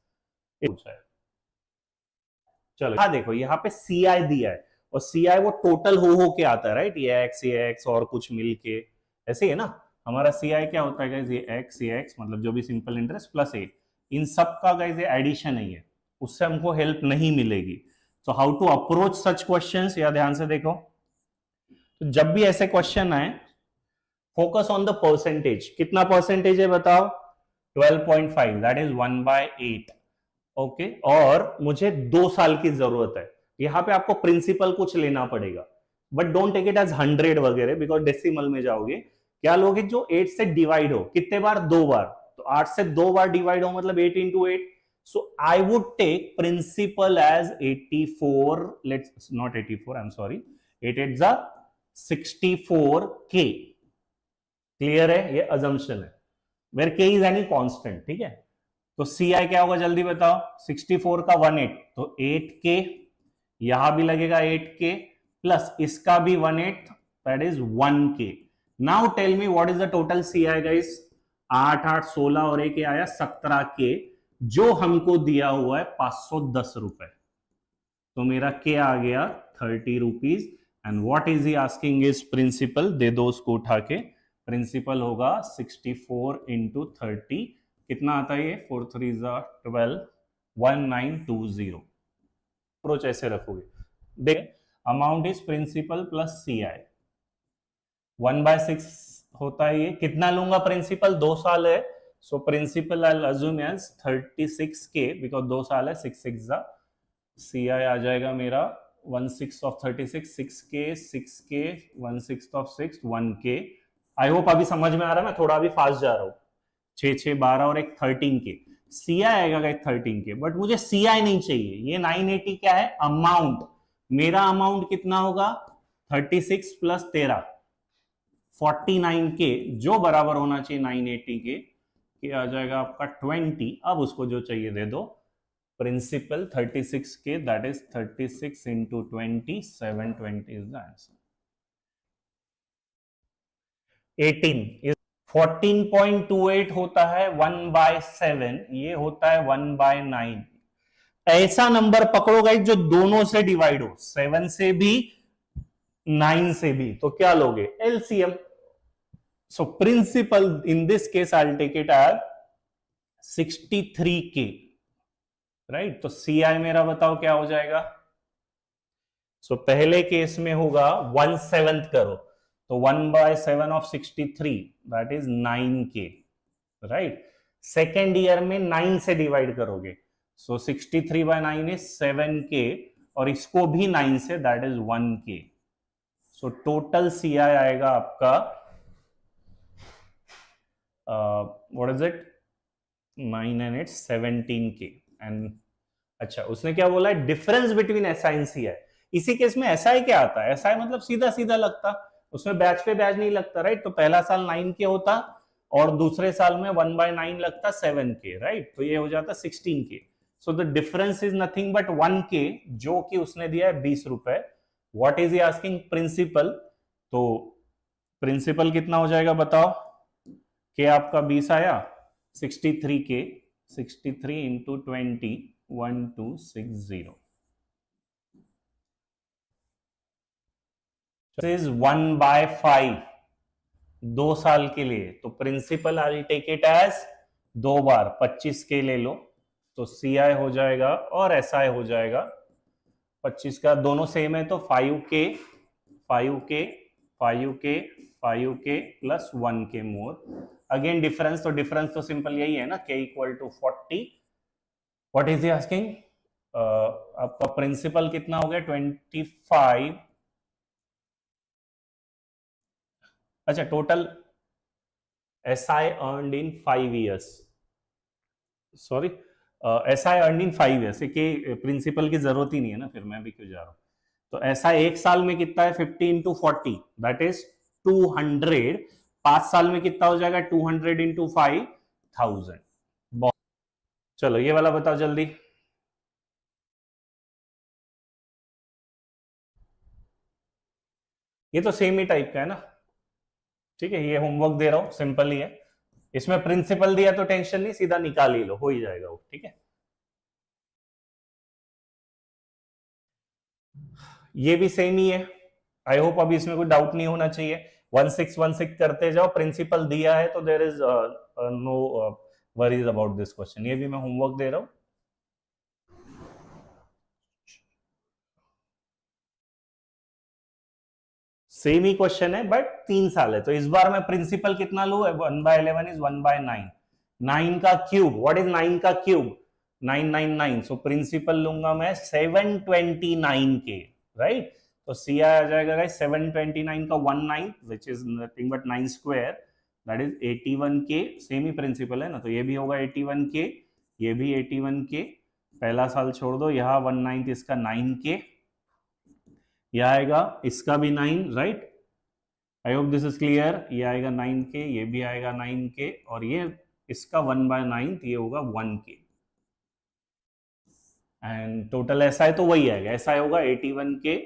चलो हाँ देखो यहाँ पे CI दिया है और CI वो टोटल हो के आता है राइट ये एक्स और कुछ मिलके ऐसे है ना हमारा CI क्या होता है गाइस ये एक्स मतलब जो भी सिंपल इंटरेस्ट प्लस ए इन सब का गाइस ये एडिशन नहीं है उससे हमको हेल्प नहीं मिलेगी so how to approach such questions या ध्यान से देखो तो जब भी ऐसे क्वेश्चन आए फोकस ऑन द परसेंटेज कितना परसेंटेज है बताओ 12.5 दैट इज 1/8 ओके और मुझे 2 साल की जरूरत है यहां पे आपको प्रिंसिपल कुछ लेना पड़ेगा but don't take it as 100 वगैरह बिकॉज डेसिमल में जाओगे क्या लोगे जो 8 से डिवाइड हो कितने बार 2 बार तो 8 से 2 बार डिवाइड हो मतलब 8 into 8 so I would take principal as 84 let's not 84 I'm sorry 8 8 जा 64k क्लियर है ये assumption है where k is any constant ठीक है तो CI क्या होगा जल्दी बताओ 64 का 1/8 तो 8k यहां भी लगेगा 8k प्लस इसका भी 1/8 that is 1k now tell me what is the total CI guys 8 8 16 और एक आया 17k जो हमको दिया हुआ है 510 रुपए तो मेरा के आ गया 30 rupees and what is he asking is principal दे दो उसको उठा के प्रिंसिपल होगा 64 into 30 कितना आता है ये 4 3 12 1920 अप्रोच ऐसे रखोगे देख amount is principal plus CI 1/6 होता है ये कितना लूंगा प्रिंसिपल 2 साल है so principal I assume as 36k because 2 साल है 6 6 जा CI आ जाएगा मेरा 1/6 of 36 6k 1/6 of 6 1k I hope अभी समझ में आ रहा है मैं थोड़ा अभी फास्ट जा रहा हूँ 6 6 12 और एक 13k CI आएगा 13k बट मुझे CI नहीं चाहिए ये 980 क्या है अमाउंट मेरा अमाउंट कितना होगा 36 प्लस 13 49k जो बराबर होना चाहिए 980 के आ जाएगा आपका 20 अब उसको जो चाहिए दे दो principal 36k that is 36 into 20 720 is the answer 18 is 14.28 होता है 1/7 ये होता है 1/9 ऐसा नंबर पकड़ो गाइस जो दोनों से डिवाइड हो 7 से भी 9 से भी तो क्या लोगे LCM so principal in this case I'll take it as 63k right तो CI मेरा बताओ क्या हो जाएगा सो पहले केस में होगा 1/7 करो तो 1/7 of 63 that is 9k right second year में 9 से डिवाइड करोगे सो 63/9 इज 7K और इसको भी 9 से, that is 1K. So total CI आएगा आपका what is it 9 and 8 17K. And अच्छा उसने क्या बोला है difference between SI and CI. इसी केस में SI क्या आता है, SI मतलब सीधा सीधा लगता, उसमें बैच पे बैच नहीं लगता, राइट. तो पहला साल 9K होता और दूसरे साल में 1/9 लगता 7K, राइट. तो ये हो जाता 16K. So the difference is nothing but 1K, जो कि उसने दिया है 20 रुपए. What is he asking principal. तो प्रिंसिपल कितना हो जाएगा बताओ. के आपका 20 आया, 63K, 63 इंटू 20 1260. इज 1/5 2 साल के लिए. तो principal I take it as 2 बार 25K ले लो. तो CI हो जाएगा और SI हो जाएगा 25 का, दोनों सेम है तो 5K 5K 5K 5K plus 1K more. Again difference, तो डिफरेंस तो सिंपल यही है ना, K equal to 40. What is he asking. आपका प्रिंसिपल कितना हो गया 25. अच्छा total SI earned in 5 years. Sorry SI earned in 5 years. के प्रिंसिपल की जरूरत ही नहीं है ना, फिर मैं भी क्यों जा रहा हूं. तो SI एक साल में कितना है 50 इंटू 40 दैट इज 200. 5 साल में कितना हो जाएगा 200 इंटू 5000. चलो ये वाला बताओ जल्दी. ये तो सेम ही टाइप का है ना, ठीक है. ये होमवर्क दे रहा हूं, सिंपल ही है. इसमें प्रिंसिपल दिया तो टेंशन नहीं, सीधा निकाल ही लो, हो ही जाएगा वो, ठीक है. ये भी सेम ही है. आई होप अभी इसमें कोई डाउट नहीं होना चाहिए. 1616 करते जाओ, प्रिंसिपल दिया है तो there is no worries about this question. ये भी मैं होमवर्क दे रहा हूं. सेम ही क्वेश्चन है बट 3 साल है. तो इस बार मैं प्रिंसिपल कितना लू, 1/11 इज 1/9. 9 का क्यूब, व्हाट इज 9 का क्यूब 999. सो प्रिंसिपल लूंगा मैं 729K, राइट. तो CI आ जाएगा गाइस 729 का 1/9 which is nothing but 9 square, that is 81K. Same ही प्रिंसिपल है ना, तो ये भी होगा 81K, ये भी 81K. पहला साल छोड़ दो, यहाँ 1/9 इसका 9K, यह आएगा इसका भी 9, right. I hope this is clear. ये आएगा 9K, ये भी आएगा 9K और ये इसका 1/9 ये होगा 1K. एंड टोटल SI तो वही आएगा, SI होगा 81K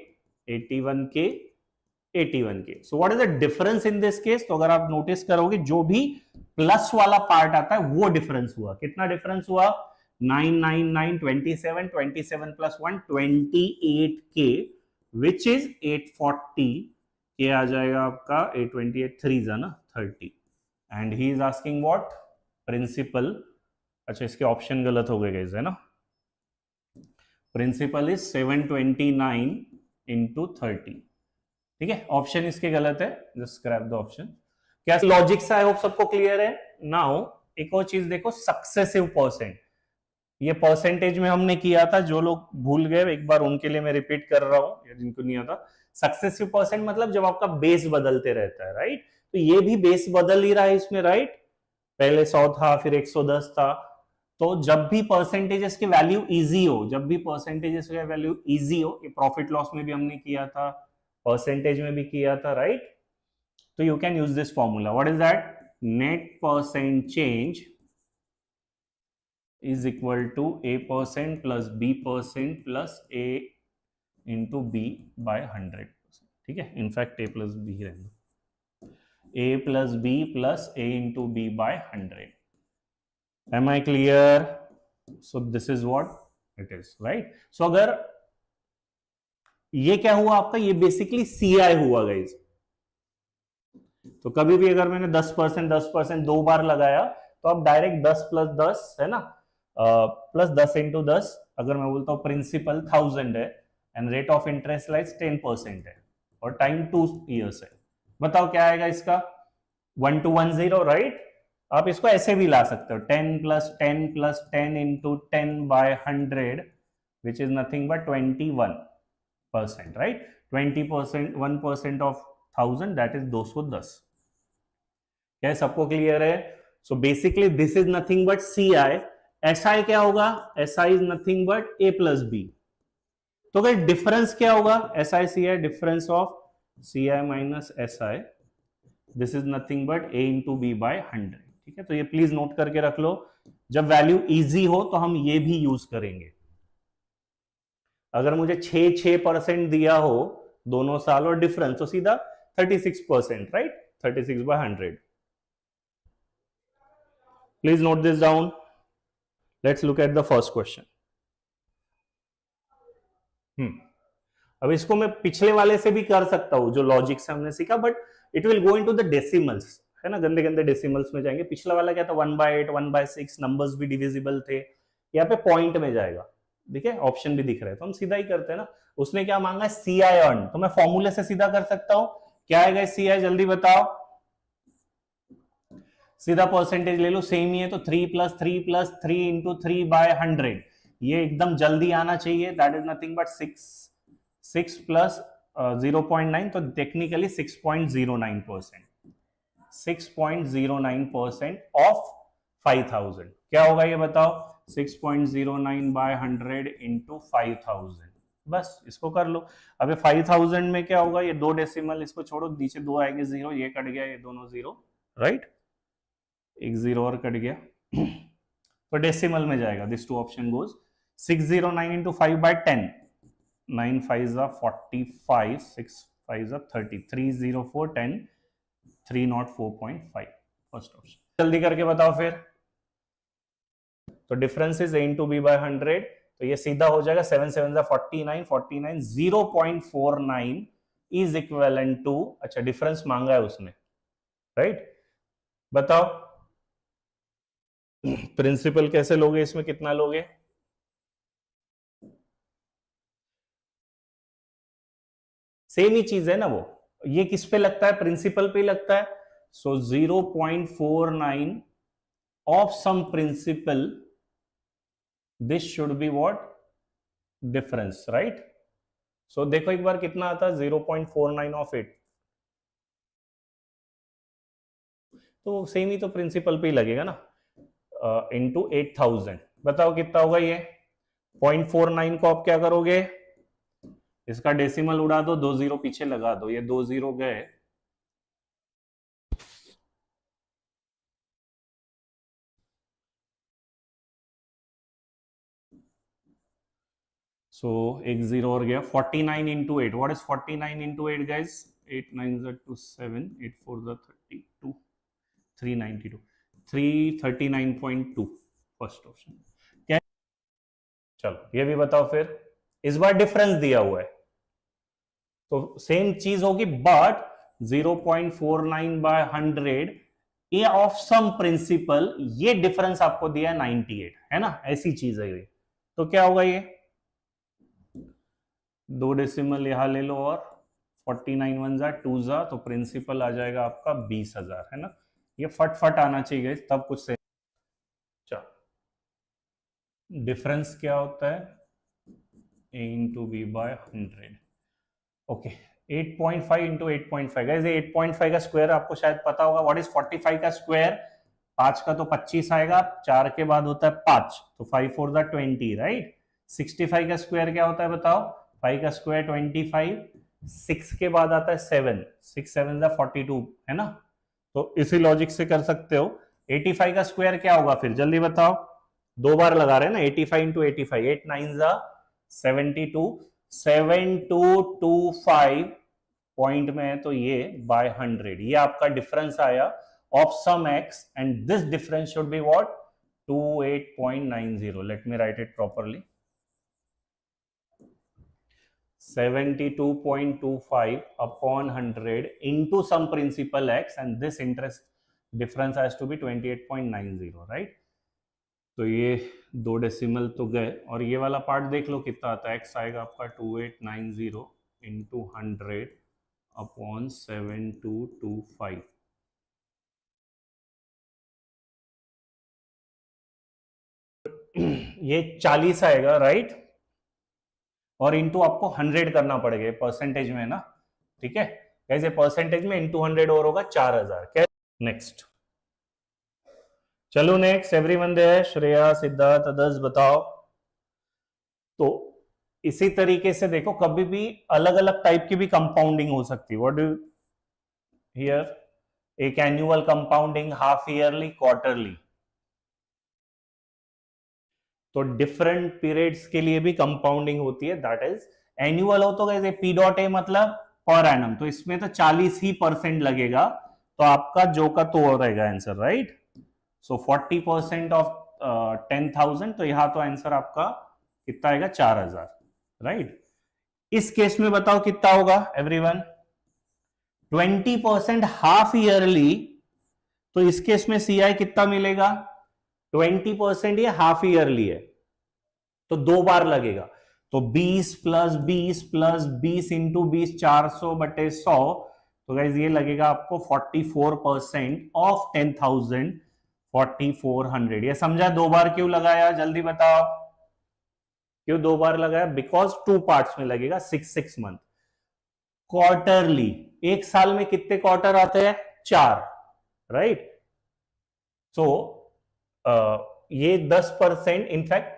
81K 81K. So what is the difference in this case. तो अगर आप नोटिस करोगे जो भी प्लस वाला पार्ट आता है वो डिफरेंस हुआ. कितना डिफरेंस हुआ 999 27 27 प्लस 1 28K विच इज 840. के आ जाएगा आपका 828 3 ना 30. And he is asking what principal. अच्छा इसके ऑप्शन गलत हो गए गाइस, है ना. प्रिंसिपल इज 729 इंटू 30, ठीक है. ऑप्शन इसके गलत है, जस्ट स्क्रैप द ऑप्शन. क्या लॉजिक से आई होप सबको क्लियर है. नाउ एक और चीज देखो, सक्सेसिव परसेंट. ये परसेंटेज में हमने किया था, जो लोग भूल गए एक बार उनके लिए मैं रिपीट कर रहा हूं, जिनको नहीं आता. सक्सेसिव परसेंट मतलब जब आपका बेस बदलते रहता है, राइट. तो ये भी बेस बदल ही रहा है इसमें, राइट. पहले 100 था, फिर 110 था. तो जब भी परसेंटेजेस की वैल्यू इजी हो, जब भी परसेंटेजेस की वैल्यू इजी हो, ये प्रॉफिट लॉस में भी हमने किया था, परसेंटेज में भी किया था, राइट. तो you can use this formula. What is that, net percent change is equal to A% plus B% plus A into B by 100%. ठीक है, इनफैक्ट A plus B ही रहेगा, A plus B plus A into B by 100. Am I clear? So this is what it is, right? So अगर ये क्या हुआ आपका, ये basically CI हुआ गाइज. तो कभी भी अगर मैंने 10% 2 बार लगाया तो अब डायरेक्ट 10 प्लस 10 है ना, प्लस 10 इंटू 10. अगर मैं बोलता हूँ प्रिंसिपल 1000 है and rate of interest like 10% है और टाइम 2 years है. बताओ क्या आएगा इसका 1210, राइट. आप इसको ऐसे भी ला सकते हो 10 + 10 + 10 into 10/100 which is nothing but 21%, right? 20%, 1% of 1000 that is 210। क्या सबको क्लियर है? So basically this is nothing but C I. S I क्या होगा? S I is nothing but A plus B. तो अगर डिफरेंस क्या होगा? S I C I, difference of C I minus S I, this is nothing but A into B by 100। ठीक है, तो ये प्लीज नोट करके रख लो। जब वैल्यू इजी हो तो हम ये भी यूज करेंगे। अगर मुझे 6% दिया हो दोनों साल और डिफरेंस, तो सीधा 36%, right? 36/100। Please note this down. Let's look at the first question. अब इसको मैं पिछले वाले से भी कर सकता हूं जो लॉजिक से हमने सीखा, but it will go into the decimals, है ना? गंदे गंदे डेसिमल्स में जाएंगे। पिछला वाला क्या था? 1/8, 1/6, नंबर्स भी डिविजिबल थे। यहाँ पे पॉइंट में जाएगा। देखिए ऑप्शन भी दिख रहे हैं, तो हम सीधा ही करते हैं ना। उसने क्या मांगा है? सी आई अर्न, तो मैं फॉर्मूले से सीधा कर सकता हूं। क्या आएगा सी आई? जल्दी बताओ। सीधा परसेंटेज ले लो, सेम ही है तो 3 + 3 + 3 इंटू 3/100। ये एकदम जल्दी आना चाहिए। That is nothing but 6 plus 0.9, तो टेक्निकली 6.09%। 6.09% ऑफ 5000 क्या होगा ये बताओ? 6.09/100 इंटू 5000। बस इसको कर लो। अब 5000 में क्या होगा? ये दो डेसिमल, इसको छोड़ो, नीचे दो आएंगे जीरो, ये कट गया, ये दोनों जीरो, राइट? एक जीरो और कट गया तो डेसिमल में जाएगा। This two option goes 609 into 5/10, 9 5 45, 6 5 30, 304 10, 304.5, first option. जल्दी करके बताओ फिर। तो difference is a into B by 100, तो ये सीधा हो जाएगा 7 7 49, 49 0.49 इज इक्विवेलेंट टू, अच्छा डिफरेंस मांगा है उसने, राइट? बताओ प्रिंसिपल कैसे लोगे? इसमें कितना लोगे? सेम ही चीज है ना वो। ये किस पे लगता है? प्रिंसिपल पे लगता है। So 0.49 of sum principal, this should be what? Difference, right? So देखो एक बार कितना आता है 0.49 ऑफ इट, तो सेम ही तो प्रिंसिपल पे ही लगेगा ना, इंटू 8000। बताओ कितना होगा ये? 0.49 को आप क्या करोगे? इसका डेसिमल उड़ा दो, दो जीरो पीछे लगा दो, ये दो जीरो गए, सो एक जीरो और गया। 49 into 8, what is 49 into 8 guys? 8 9 27, 8 4 32, 392, 339.2, first option. क्या? चलो ये भी बताओ फिर। इस बार डिफरेंस दिया हुआ है तो सेम चीज होगी, but 0.49/100 a of sum principal, ये डिफरेंस आपको दिया है 98, है ना? ऐसी चीज है ये। तो क्या होगा ये? दो डेसिमल यहां ले लो और 49 1 जा 2 जा, तो प्रिंसिपल आ जाएगा आपका 20,000, है ना? ये फटफट आना चाहिए तब कुछ से। डिफरेंस क्या होता है? a into B by 100। Okay 8.5 into 8.5, guys ये 8.5 का स्क्वायर आपको शायद पता होगा। व्हाट इज 45 का स्क्वायर? 5 का तो 25 आएगा, 4 के बाद होता है 5, तो 5 4 20, राइट? 65 का स्क्वायर क्या होता है बताओ? 5 का स्क्वायर 25, 6 के बाद आता है 7, 6 7 42, है ना? तो इसी लॉजिक से कर सकते हो। 85 का स्क्वायर क्या होगा फिर? जल्दी बताओ। दो बार लगा रहे हैं ना, 85 इंटू 85, 8 9 72, 7225 पॉइंट में है, तो ये बाय 100, ये आपका डिफरेंस आया of sum X, and this difference should be what? 28.90। Let me write it properly. 72.25 upon 100 into some principal x, and this interest difference has to be 28.90, right? तो ये दो डेसिमल तो गए, और ये वाला पार्ट देख लो कितना आता है। x आएगा आपका 2890 इंटू 100 अपॉन 7225, ये 40 आएगा, राइट, और इंटू आपको 100 करना पड़ेगा, परसेंटेज में ना, ठीक है, कैसे परसेंटेज में इंटू 100 और होगा 4000। क्या नेक्स्ट? चलो next, everyone there, Shreya, Siddharth, others बताओ। तो इसी तरीके से देखो, कभी भी अलग अलग टाइप की भी कंपाउंडिंग हो सकती है। What do here? एक annual compounding, half yearly, quarterly. तो डिफरेंट पीरियड्स के लिए भी कंपाउंडिंग होती है, दैट इज एनुअल हो तो कैसे, पी डॉट ए मतलब पर एनम, तो इसमें तो 40% लगेगा, तो आपका जो का तो रहेगा आंसर, राइट। सो 40% ऑफ 10,000, तो यहां तो आंसर आपका कितना आएगा, 4000, राइट। इस केस में बताओ कितना होगा एवरीवन? 20% हाफ ईयरली, तो इस केस में सीआई कितना मिलेगा? 20% ये हाफ ईयरली है, तो 2 बार लगेगा, तो 20 प्लस 20 प्लस 20 इंटू 20, 400/100, तो गाइज ये लगेगा आपको 44% ऑफ 10,000, 4400। ये समझा 2 बार क्यों लगाया, जल्दी बताओ क्यों 2 बार लगाया? बिकॉज 2 पार्ट्स में लगेगा, 6 मंथ। क्वार्टरली, एक साल में कितने क्वार्टर आते हैं? 4, राइट। सो ये 10%, इनफैक्ट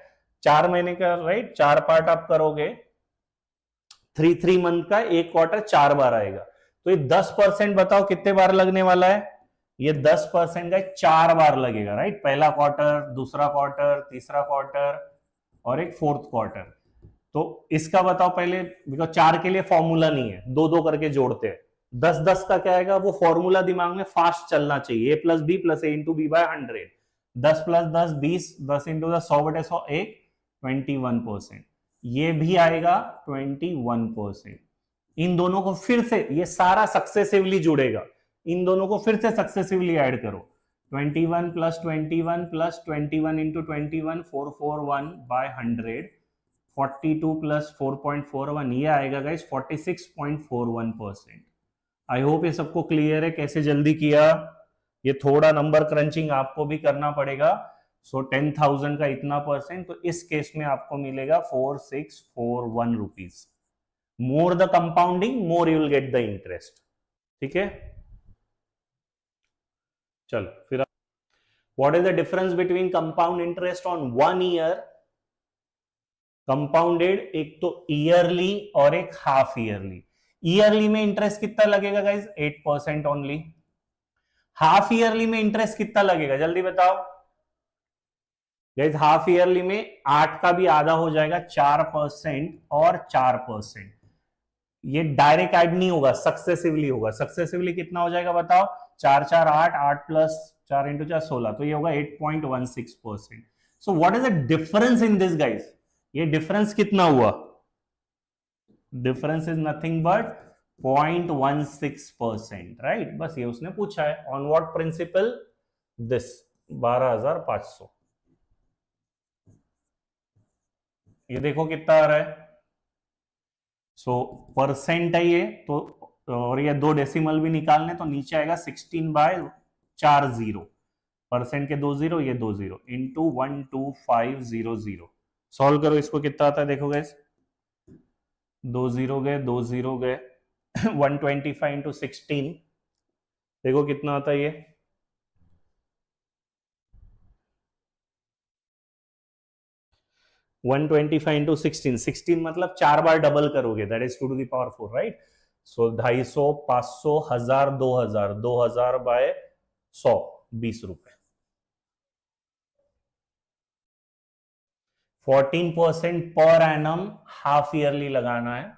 4 महीने का, राइट, 4 पार्ट आप करोगे, 3 मंथ का एक क्वार्टर 4 बार आएगा, तो ये 10% बताओ कितने बार लगने वाला है? ये 10% का 4 बार लगेगा, राइट। पहला क्वार्टर, दूसरा क्वार्टर, तीसरा क्वार्टर और एक फोर्थ क्वार्टर। तो इसका बताओ पहले, बिकॉज 4 के लिए फॉर्मूला नहीं है, 2-2 करके जोड़ते हैं। 10-10 का क्या आएगा, वो फॉर्मूला दिमाग में फास्ट चलना चाहिए, a plus B plus A into B by 100, 10 plus 10 20, 10 into 10 100/100, 21%। ये भी आएगा 21%। इन दोनों को फिर से, ये सारा सक्सेसिवली जुड़ेगा, इन दोनों को फिर से सक्सेसिवली ऐड करो, 21 प्लस 21 प्लस 21 इंटू 21, 441/100, 42 प्लस 4.41, ये आएगा गाइस 46.41%। आई होप ये सबको क्लियर है कैसे जल्दी किया। ये थोड़ा नंबर क्रंचिंग आपको भी करना पड़ेगा। सो 10,000 का इतना परसेंट, तो इस केस में आपको मिलेगा 4641 rupees. More the compounding, more you will get the interest, ठीक है। चलो फिर, what is the difference between compound interest on 1 year, compounded, एक तो ईयरली और एक हाफ ईयरली। ईयरली में इंटरेस्ट कितना लगेगा गाइज? 8% ओनली। हाफ ईयरली में इंटरेस्ट कितना लगेगा, जल्दी बताओ गाइज? हाफ ईयरली में 8 का भी आधा हो जाएगा, 4% और 4%। ये डायरेक्ट ऐड नहीं होगा, सक्सेसिवली होगा। सक्सेसिवली कितना हो जाएगा बताओ? 4 4 8, 8 प्लस 4 इंटू 4 16, तो ये होगा 8.16%। So what is the difference in this guys? ये डिफरेंस कितना हुआ? Difference is nothing but 0.16%, right. बस ये उसने पूछा है, ऑन व्हाट प्रिंसिपल? दिस 12,500। ये देखो कितना आ रहा है, सो परसेंट है ये तो, और ये 2 डेसिमल भी निकालने, तो नीचे आएगा 16/4 0, परसेंट के 2 0, ये 2 0 इंटू 12500। सॉल्व करो इसको, कितना आता है देखो गैस, 2 0 गए, 2 0 गए, 125 इंटू 16, देखो कितना आता है ये, 125 इंटू 16, 16 मतलब 4 बार डबल करोगे, that is 2 to the power 4, right. So 250, 500, 1000, 2000, 2000/100, 20 रुपए। 14% पर एनम हाफ ईयरली लगाना है।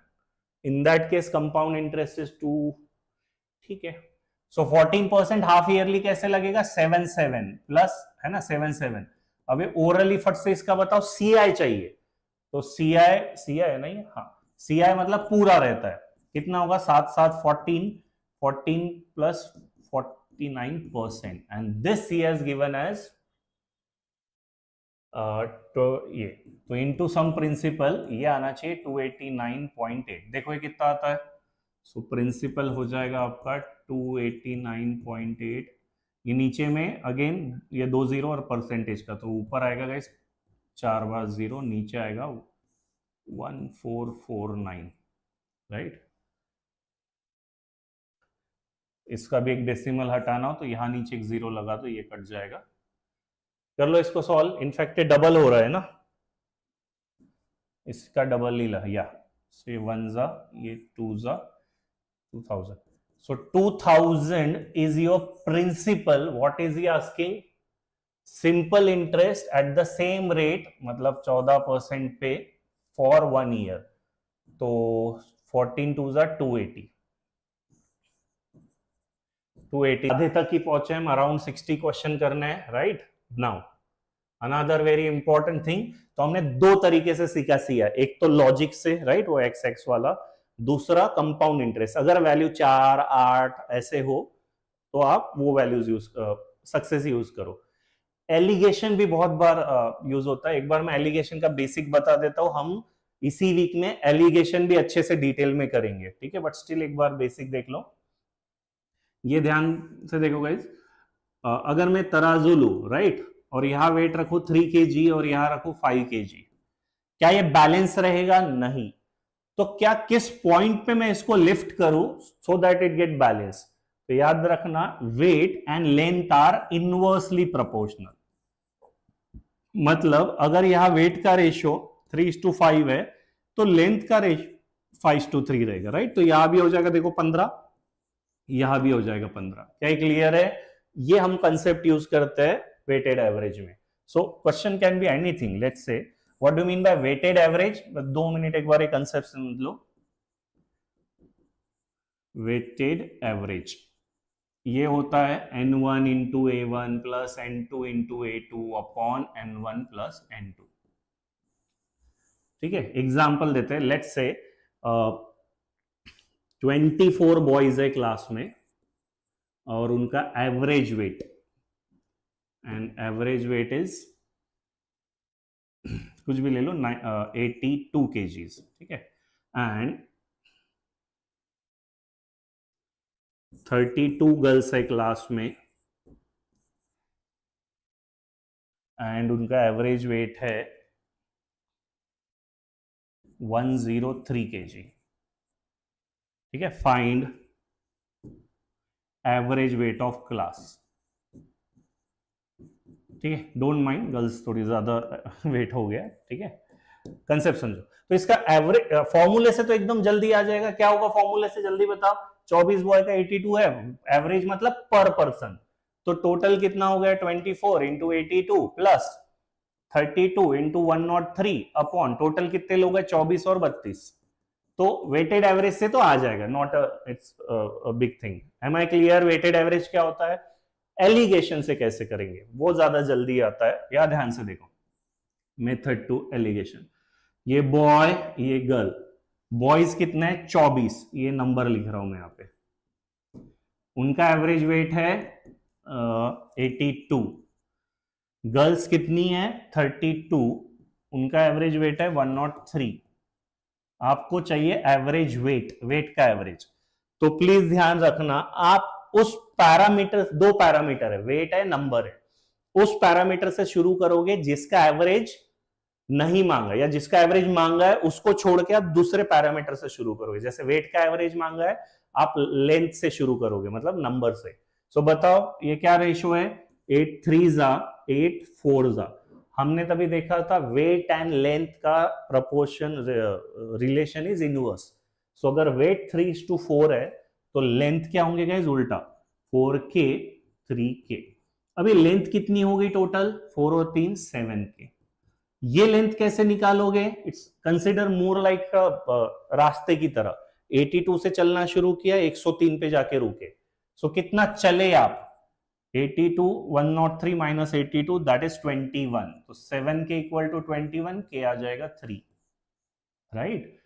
In that case compound interest is 2, ठीक है। सो 14% हाफ ईयरली कैसे लगेगा? 7 प्लस, है ना, 7। अभी ओरली फट से इसका बताओ, सीआई चाहिए, तो सीआई है नहीं, हाँ, सीआई मतलब पूरा रहता है, कितना होगा? 7 7 14, 14 plus 49%, and this C has given as, तो ये, तो इनटू सम प्रिंसिपल ये आना चाहिए 289.8। देखो ये कितना आता है, सो प्रिंसिपल हो जाएगा आपका 289.8। ये नीचे में अगेन ये 2 0 और परसेंटेज का, तो ऊपर आएगा गाइस 4 बार 0, नीचे आएगा 1449, राइट। इसका भी एक डेसिमल हटाना हो तो यहां नीचे एक 0 लगा दो, ये कट जाएगा। कर लो इसको सॉल्व। इनफैक्ट ये डबल हो रहा है ना, इसका डबल ही या से 1 जा, ये 2 जा 2000। So 2000 is your principal. What is he asking? Simple interest at the same rate, मतलब 14% पे for 1 year. तो 14 2 जा 280, 280 आधे तक ही पहुंचे हम। अराउंड 60 क्वेश्चन करने हैं, right. Now another very important thing, तो हमने दो तरीके से सीखा सिया, एक तो लॉजिक से, राइट, वो एक्स एक्स वाला, दूसरा कंपाउंड इंटरेस्ट। अगर वैल्यू 4 8 ऐसे हो तो आप वो वैल्यूज यूज सक्सेस यूज करो। एलिगेशन भी बहुत बार यूज होता है। एक बार मैं एलिगेशन का बेसिक बता देता हूं, हम इसी वीक में एलिगेशन भी अच्छे से डिटेल में करेंगे, ठीक है, बट स्टिल एक बार बेसिक देख लो। ये ध्यान से देखो गाइज, अगर मैं तराजू लू, राइट, और यहां वेट रखू 3 kg और यहां रखू 5 kg, क्या ये बैलेंस रहेगा? नहीं। तो क्या किस पॉइंट पे मैं इसको लिफ्ट करूं so that it get balance? तो याद रखना, weight and length are inversely proportional. मतलब अगर यहां वेट का रेशियो 3:5 है तो लेंथ का रेशियो 5:3 रहेगा, राइट। तो यहां भी हो जाएगा, देखो 15, यहां भी हो जाएगा 15। क्या ये क्लियर है? ये हम कंसेप्ट यूज करते हैं वेटेड एवरेज में। So question can be anything. Let's say what do mean by weighted average? 2 minute एक बार ये कंसेप्ट समझ लो। वेटेड एवरेज ये होता है n1 into a1 plus n2 into a2 upon n1 plus n2, ठीक है। एग्जाम्पल देते हैं, लेट्स से 24 बॉयज है क्लास में और उनका average weight, and average weight is कुछ भी ले लो 82 kgs, ठीक है। एंड 32 गर्ल्स है क्लास में एंड उनका एवरेज वेट है 103 kg, ठीक है। Find average weight of class, ठीक है। डोंट माइंड, गर्ल्स थोड़ी ज्यादा वेट हो गया, ठीक है। कंसेप्ट समझो। तो इसका एवरेज फॉर्मूले से तो एकदम जल्दी आ जाएगा। क्या होगा फॉर्मूले से? जल्दी बताओ। 24 बॉय का 82 है, एवरेज मतलब पर पर्सन, तो टोटल कितना हो गया? 24 into 82 plus 32 into 103 upon total कितने लोग हैं? 24 और 32। तो वेटेड एवरेज से तो आ जाएगा, not it's big thing. Am I clear? Weighted average क्या होता है? एलिगेशन से कैसे करेंगे वो ज्यादा जल्दी आता है। या ध्यान से देखो, मेथड टू एलिगेशन। ये बॉय, ये गर्ल, बॉयज कितने हैं? 24, ये नंबर लिख रहा हूं मैं यहां पे। उनका एवरेज वेट है 82। गर्ल्स कितनी है? 32, उनका एवरेज वेट है 103। आपको चाहिए एवरेज वेट, वेट का एवरेज। तो प्लीज ध्यान रखना, आप उस पैरामीटर, दो पैरामीटर है, वेट है, नंबर है, उस पैरामीटर से शुरू करोगे जिसका एवरेज नहीं मांगा, या जिसका एवरेज मांगा है उसको छोड़ के आप दूसरे पैरामीटर से शुरू करोगे। जैसे वेट का एवरेज मांगा है, आप लेंथ से शुरू करोगे, मतलब नंबर से। सो बताओ ये क्या रेशियो है? 8 3 जा 8 4 जा। हमने तभी देखा था वेट एंड लेंथ का प्रोपोर्शन रिलेशन इज इनवर्स। सो अगर वेट 3:4 है तो लेंथ क्या होंगे गाइस? उल्टा, 4k 3k। अभी लेंथ कितनी हो गई टोटल? 4 और 3 7k। ये लेंथ कैसे निकालोगे? इट्स कंसिडर मोर लाइक रास्ते की तरह। 82 से चलना शुरू किया, 103 पे जाके रुके। सो कितना चले आप? 82 103 माइनस 82 दैट इज 21। तो 7k इक्वल टू 21, k आ जाएगा 3, राइट।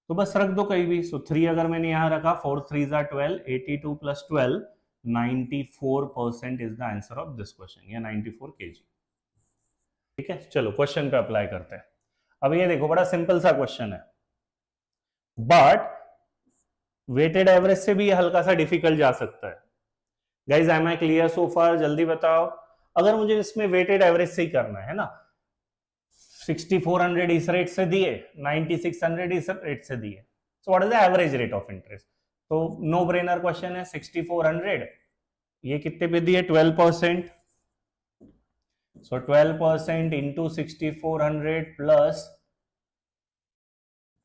तो बस रख दो कहीं भी। सो 3 अगर मैंने यहां रखा, 4 3 जा 12, 82 plus 12 94% is the answer of this question, या 94 kg, ठीक है। चलो क्वेश्चन पे अप्लाई करते हैं। अब ये देखो, बड़ा सिंपल सा क्वेश्चन है, बट वेटेड एवरेज से भी हल्का सा डिफिकल्ट जा सकता है। Guys am I clear so far? जल्दी बताओ। अगर मुझे इसमें वेटेड एवरेज से ही करना है ना, 6400 इस रेट से दिए, 9600 इस रेट से दिए, so what is the average rate of interest? तो नो ब्रेनर क्वेश्चन है, 6400 ये कितने पे दिए? 12%, सो 12% इंटू 6400 प्लस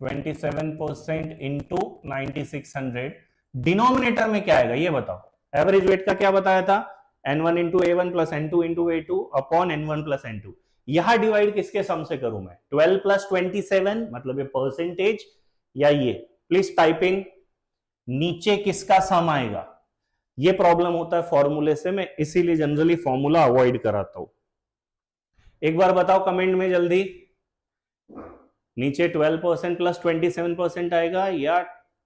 27% इंटू 9600, डिनोमिनेटर में क्या आएगा ये बताओ? एवरेज वेट का क्या बताया था? n1 into a1 plus n2 into a2 upon n1 plus n2। यहां डिवाइड किसके सम से करूं मैं? 12 प्लस 27 मतलब ये परसेंटेज या ये? प्लीज टाइपिंग नीचे किसका सम आएगा? ये प्रॉब्लम होता है फॉर्मूले से, मैं इसीलिए जनरली फॉर्मूला अवॉइड कराता हूं। एक बार बताओ कमेंट में जल्दी, नीचे 12% प्लस 27% आएगा या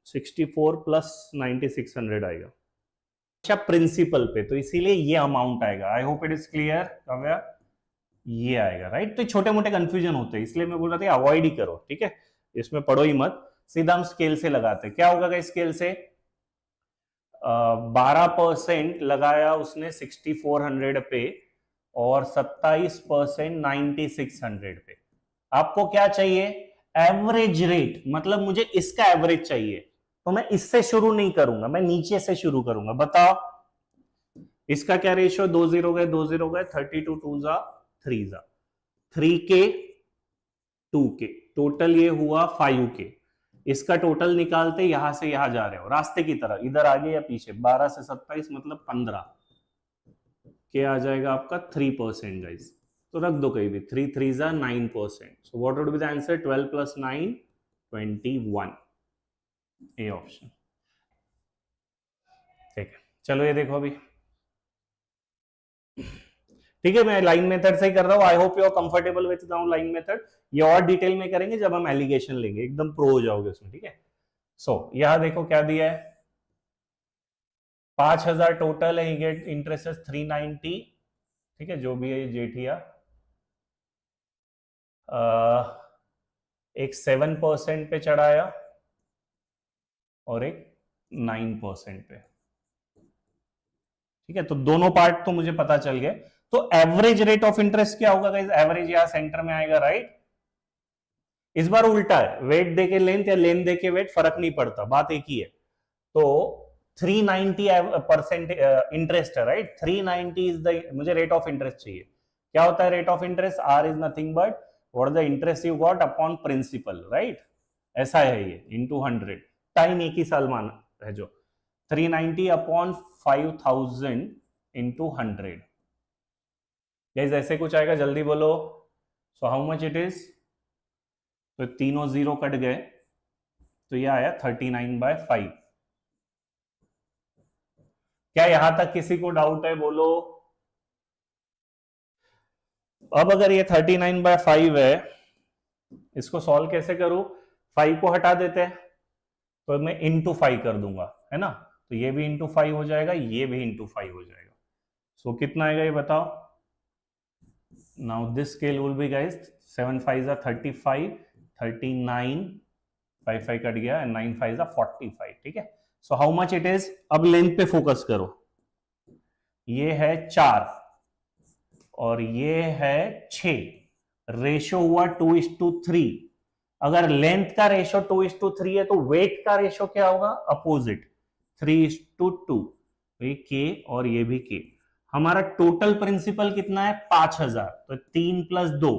64 प्लस 9600 आएगा? अच्छा प्रिंसिपल पे, तो इसीलिए ये अमाउंट आएगा। I hope it is clear Kavya, ये आएगा राइट। तो छोटे मोटे कंफ्यूजन होते हैं, इसलिए मैं बोल रहा था अवॉइड ही करो, ठीक है, इसमें पढ़ो ही मत, सीधा हम स्केल से लगाते। क्या होगा स्केल से? 12% लगाया उसने 6400 पे और 27% 9600 पे। आपको क्या चाहिए? एवरेज रेट, मतलब मुझे इसका एवरेज चाहिए, तो मैं इससे शुरू नहीं करूंगा, मैं नीचे से शुरू करूंगा। बताओ इसका क्या रेशियो? 2 0 गए, 2 0 गए, 32 2 जा 3 जा 3k 2k, टोटल ये हुआ 5k। इसका टोटल निकालते यहां से यहां जा रहे हो रास्ते की तरह, इधर आगे या पीछे, 12 से 27 मतलब 15 के आ जाएगा आपका 3% गाइस, तो रख दो कहीं भी, 3 3 जा 9%। So what would be the answer? 12 plus 9 21, A option. ठीक है, चलो ये देखो अभी, ठीक है, मैं लाइन मेथड से ही कर रहा हूं। I hope you are comfortable with line method. ये और डिटेल में करेंगे जब हम एलिगेशन लेंगे, एकदम प्रो हो जाओगे उसमें, ठीक है। सो यहां देखो क्या दिया है, 5000 टोटल है, गेट इंटरेस्ट 390, ठीक है, जो भी है ये जेठिया। एक 7% पे चढ़ाया और एक 9% पे, ठीक है, तो दोनों पार्ट तो मुझे पता चल गए। तो एवरेज रेट ऑफ इंटरेस्ट क्या होगा गाइस? एवरेज यहां सेंटर में आएगा राइट। इस बार उल्टा है, वेट देके लेंथ या लेंथ देके वेट फर्क नहीं पड़ता, बात एक ही है। तो 390% इंटरेस्ट है राइट, 390 इज द, मुझे रेट ऑफ इंटरेस्ट चाहिए। क्या होता है rate of interest? R is nothing but what the interest you got upon principal, right, ऐसा है ये, इंटू 100, टाइम एक ही साल माना है जो, 390 अपॉन 5000 इंटू 100। गाइस ऐसे कुछ आएगा, जल्दी बोलो। So how much it is? तो तीनों जीरो कट गए, तो ये आया 39/5। क्या यहां तक किसी को डाउट है? बोलो। अब अगर ये 39/5 है, इसको सॉल्व कैसे करूं? 5 को हटा देते हैं, तो मैं इंटू 5 कर दूंगा, है ना, तो ये भी इंटू 5 हो जाएगा, ये भी इंटू 5 हो जाएगा। सो कितना आएगा ये बताओ? Now this scale will be guys 7 5 35, 39, 5 5 cut गया, एंड 9 5 45, ठीक है। So how much it is? अब लेंथ पे फोकस करो, ये है 4 और ये है 6, रेशो हुआ 2:3। अगर लेंथ का रेशो 2:3 है तो वेट का रेशो क्या होगा? अपोजिट, 3:2, ये के और ये भी के। हमारा टोटल प्रिंसिपल कितना है? 5000, तो 3 + 2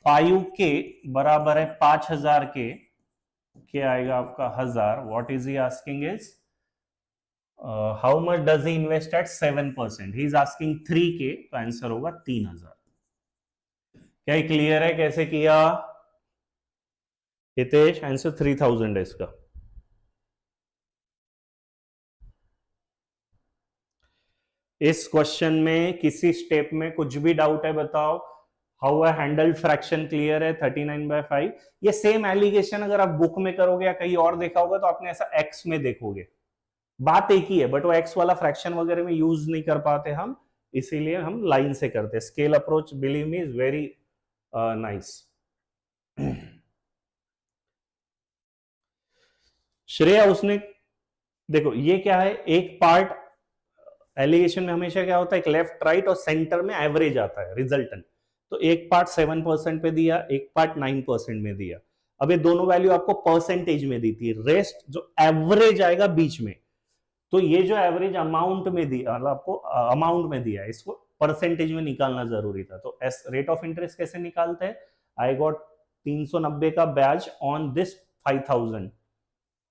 5k बराबर है 5000 के, क्या आएगा आपका 1000। What is he asking is how much does he invest eight 7%, he is asking 3k, तो आंसर होगा 3000। क्या क्लियर है कैसे किया हितेश? आंसर 3000 है इसका। इस क्वेश्चन में किसी स्टेप में कुछ भी डाउट है बताओ? How I handle fraction clear है? 39/5। ये सेम एलिगेशन अगर आप बुक में करोगे या कहीं और देखा होगा तो आपने ऐसा एक्स में देखोगे, बात एक ही है, बट वो एक्स वाला फ्रैक्शन वगैरह में यूज नहीं कर पाते हम, इसीलिए हम लाइन से करते हैं। Scale approach believe me is very nice. Shreya उसने, देखो ये क्या है, एक पार्ट एलिगेशन में हमेशा क्या होता है, एक लेफ्ट राइट और सेंटर में एवरेज आता है रिजल्टेंट। तो तो एक पार्ट 7% पे दिया, एक पार्ट 9% में दिया। अब ये दोनों वैल्यू आपको परसेंटेज में दी थी, रेस्ट जो एवरेज आएगा बीच में, तो ये जो एवरेज अमाउंट में दिया, मतलब आपको अमाउंट में दिया, इसको परसेंटेज में निकालना जरूरी था। तो एस रेट ऑफ इंटरेस्ट कैसे निकालते हैं? आई गॉट 390 का ब्याज ऑन दिस 5000,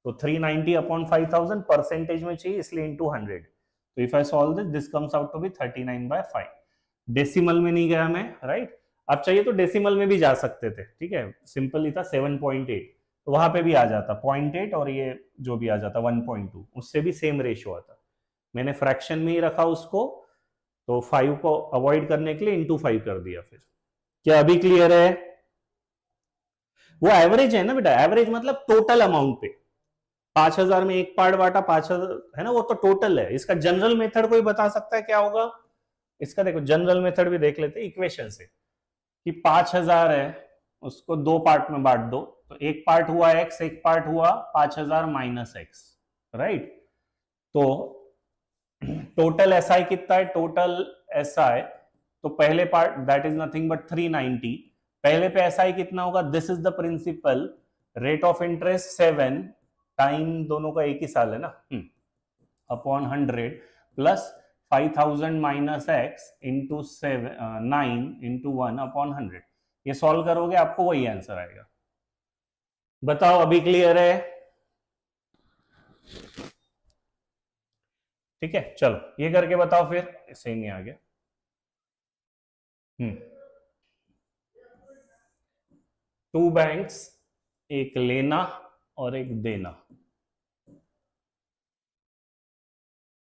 तो 390 अपॉन 5000 परसेंटेज में चाहिए, इसलिए इनटू 100। तो if I solve this comes out to be 39/5। Decimal में नहीं गया मैं, राइट? अब चाहिए तो डेसिमल में भी जा सकते थे, ठीक है, सिंपल ही था 7.8, तो वहां पे भी आ जाता 0.8, और ये जो भी आ जाता 1.2, उससे भी सेम रेशियो आता। मैंने फ्रैक्शन में ही रखा उसको, तो 5 को अवॉइड करने के लिए इंटू 5 कर दिया। फिर क्या अभी क्लियर है? वो एवरेज है ना बेटा, एवरेज मतलब टोटल अमाउंट पे 5000 में एक पार्ट बांटा 5000 है ना, वो तो टोटल है। इसका जनरल मेथड कोई बता सकता है क्या होगा? इसका देखो जनरल मेथड भी देख लेते इक्वेशन से, कि 5000 है, उसको दो पार्ट में बांट दो, तो एक पार्ट हुआ x, एक पार्ट हुआ 5000 माइनस x, राइट? तो टोटल एसआई कितना है? टोटल एसआई, तो पहले part that is nothing but 390, पहले पे एसआई कितना होगा? This is the principal, rate of interest 7, time दोनों का एक ही साल है ना, upon 100 plus 5000 minus X into 9 into 1 upon 100। ये सॉल्व करोगे आपको वही आंसर आएगा। बताओ अभी क्लियर है? ठीक है, चलो ये करके बताओ फिर, सेम ही आ गया। टू बैंक्स, एक लेना और एक देना,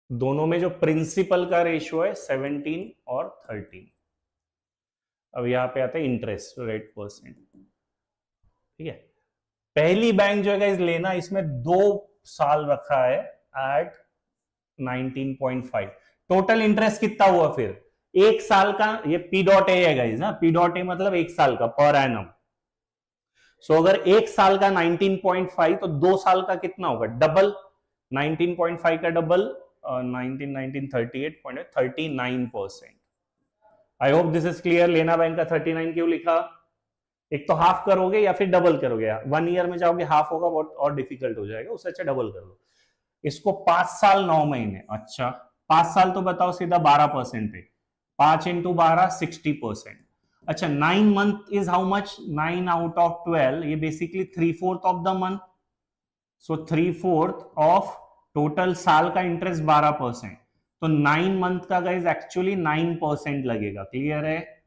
दोनों में जो प्रिंसिपल का रेशियो है 17 और 13। अब यहां पे आता है इंटरेस्ट रेट परसेंट, ठीक है। पहली बैंक जो है लेना, इसमें 2 साल रखा है एट 19.5। टोटल इंटरेस्ट कितना हुआ फिर? एक साल का, ये पी डॉट ए है गाइस ना, पी डॉट ए मतलब एक साल का पर एनम। सो अगर एक साल का 19.5, तो 2 साल का कितना होगा? डबल 19.5 का double 39%। I hope this is clear. लेना बैंक का 39 क्यों लिखा? एक तो हाफ करोगे या फिर डबल करोगे, 1 ईयर में जाओगे हाफ होगा, बहुत और डिफिकल्ट हो जाएगा, उससे अच्छा डबल कर लो। इसको 5 साल 9 महीने, अच्छा 5 साल तो बताओ सीधा 12% पे, 5 इंटू 12 60%। अच्छा 9 month is how much? 9 out of 12, ये basically 3/4 of the month, so 3/4 of total साल का इंटरेस्ट 12%, तो 9 मंथ का गाइज एक्चुअली 9% लगेगा। क्लियर है?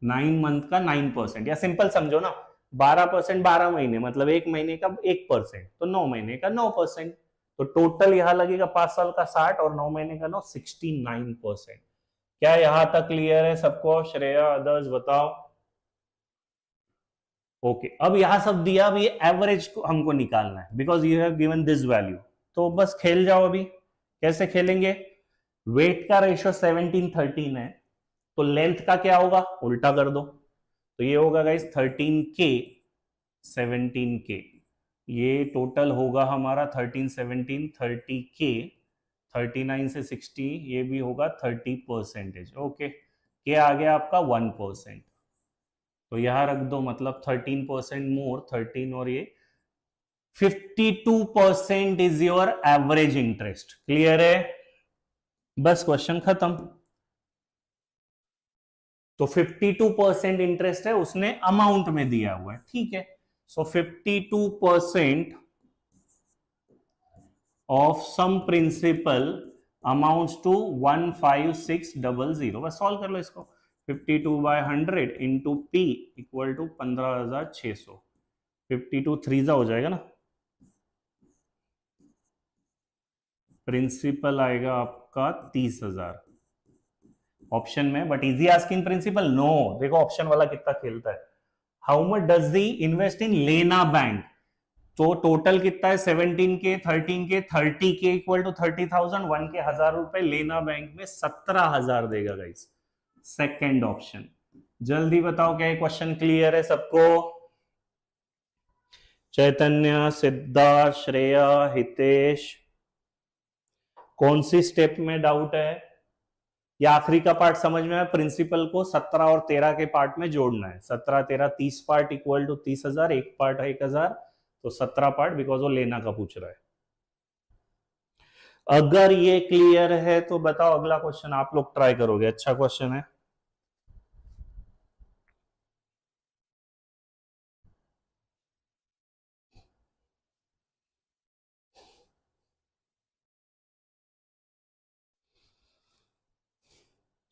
9 मंथ का 9%, या सिंपल समझो ना, 12% 12 महीने मतलब एक महीने का 1%, तो 9 महीने का 9%, तो टोटल यहां लगेगा 5 साल का 60 और 9 महीने का 69%। क्या यहां तक क्लियर है सबको? श्रेया, अदर्स बताओ। ओके, अब यहां सब दिया, अब ये एवरेज को हमको निकालना है, because you have given this value. तो बस खेल जाओ अभी। कैसे खेलेंगे? वेट का रेशियो 17-13 है, तो लेंथ का क्या होगा? उल्टा कर दो, तो ये होगा गाइस 13K 17K, ये टोटल होगा हमारा 13 17 30K, 39 से 60, ये भी होगा 30%। ओके, क्या आ गया आपका 1%, तो यहां रख दो, मतलब 13% मोर 13, और ये 52% is your average interest. Clear है? बस क्वेश्चन खत्म। तो 52% इंटरेस्ट है, उसने अमाउंट में दिया हुआ है, ठीक है। So 52% of sum principal amounts to 15600। बस सॉल्व कर लो इसको। 52/100 इंटू पी इक्वल टू 15600, 52 3 हो जाएगा ना, प्रिंसिपल आएगा आपका 30,000 ऑप्शन में, but is he asking principal no. देखो ऑप्शन वाला कितना खेलता है। How much does the invest in लेना बैंक, तो टोटल कितना है? 17K 13K 30K equal to 30,000, 1 के 1000 रुपए, लेना बैंक में 17,000 देगा गाइस। Second option. जल्दी बताओ क्या ये क्वेश्चन क्लियर है सबको? चैतन्य, सिद्धार्थ, श्रेया, हितेश, कौन सी स्टेप में डाउट है? ये आखिरी का पार्ट समझ में आया, प्रिंसिपल को 17 और 13 के पार्ट में जोड़ना है। 17 13 30 पार्ट इक्वल टू 30,000, एक पार्ट है 1,000, तो 17 पार्ट, बिकॉज वो लेना का पूछ रहा है। अगर ये क्लियर है तो बताओ अगला क्वेश्चन आप लोग ट्राई करोगे, अच्छा क्वेश्चन है।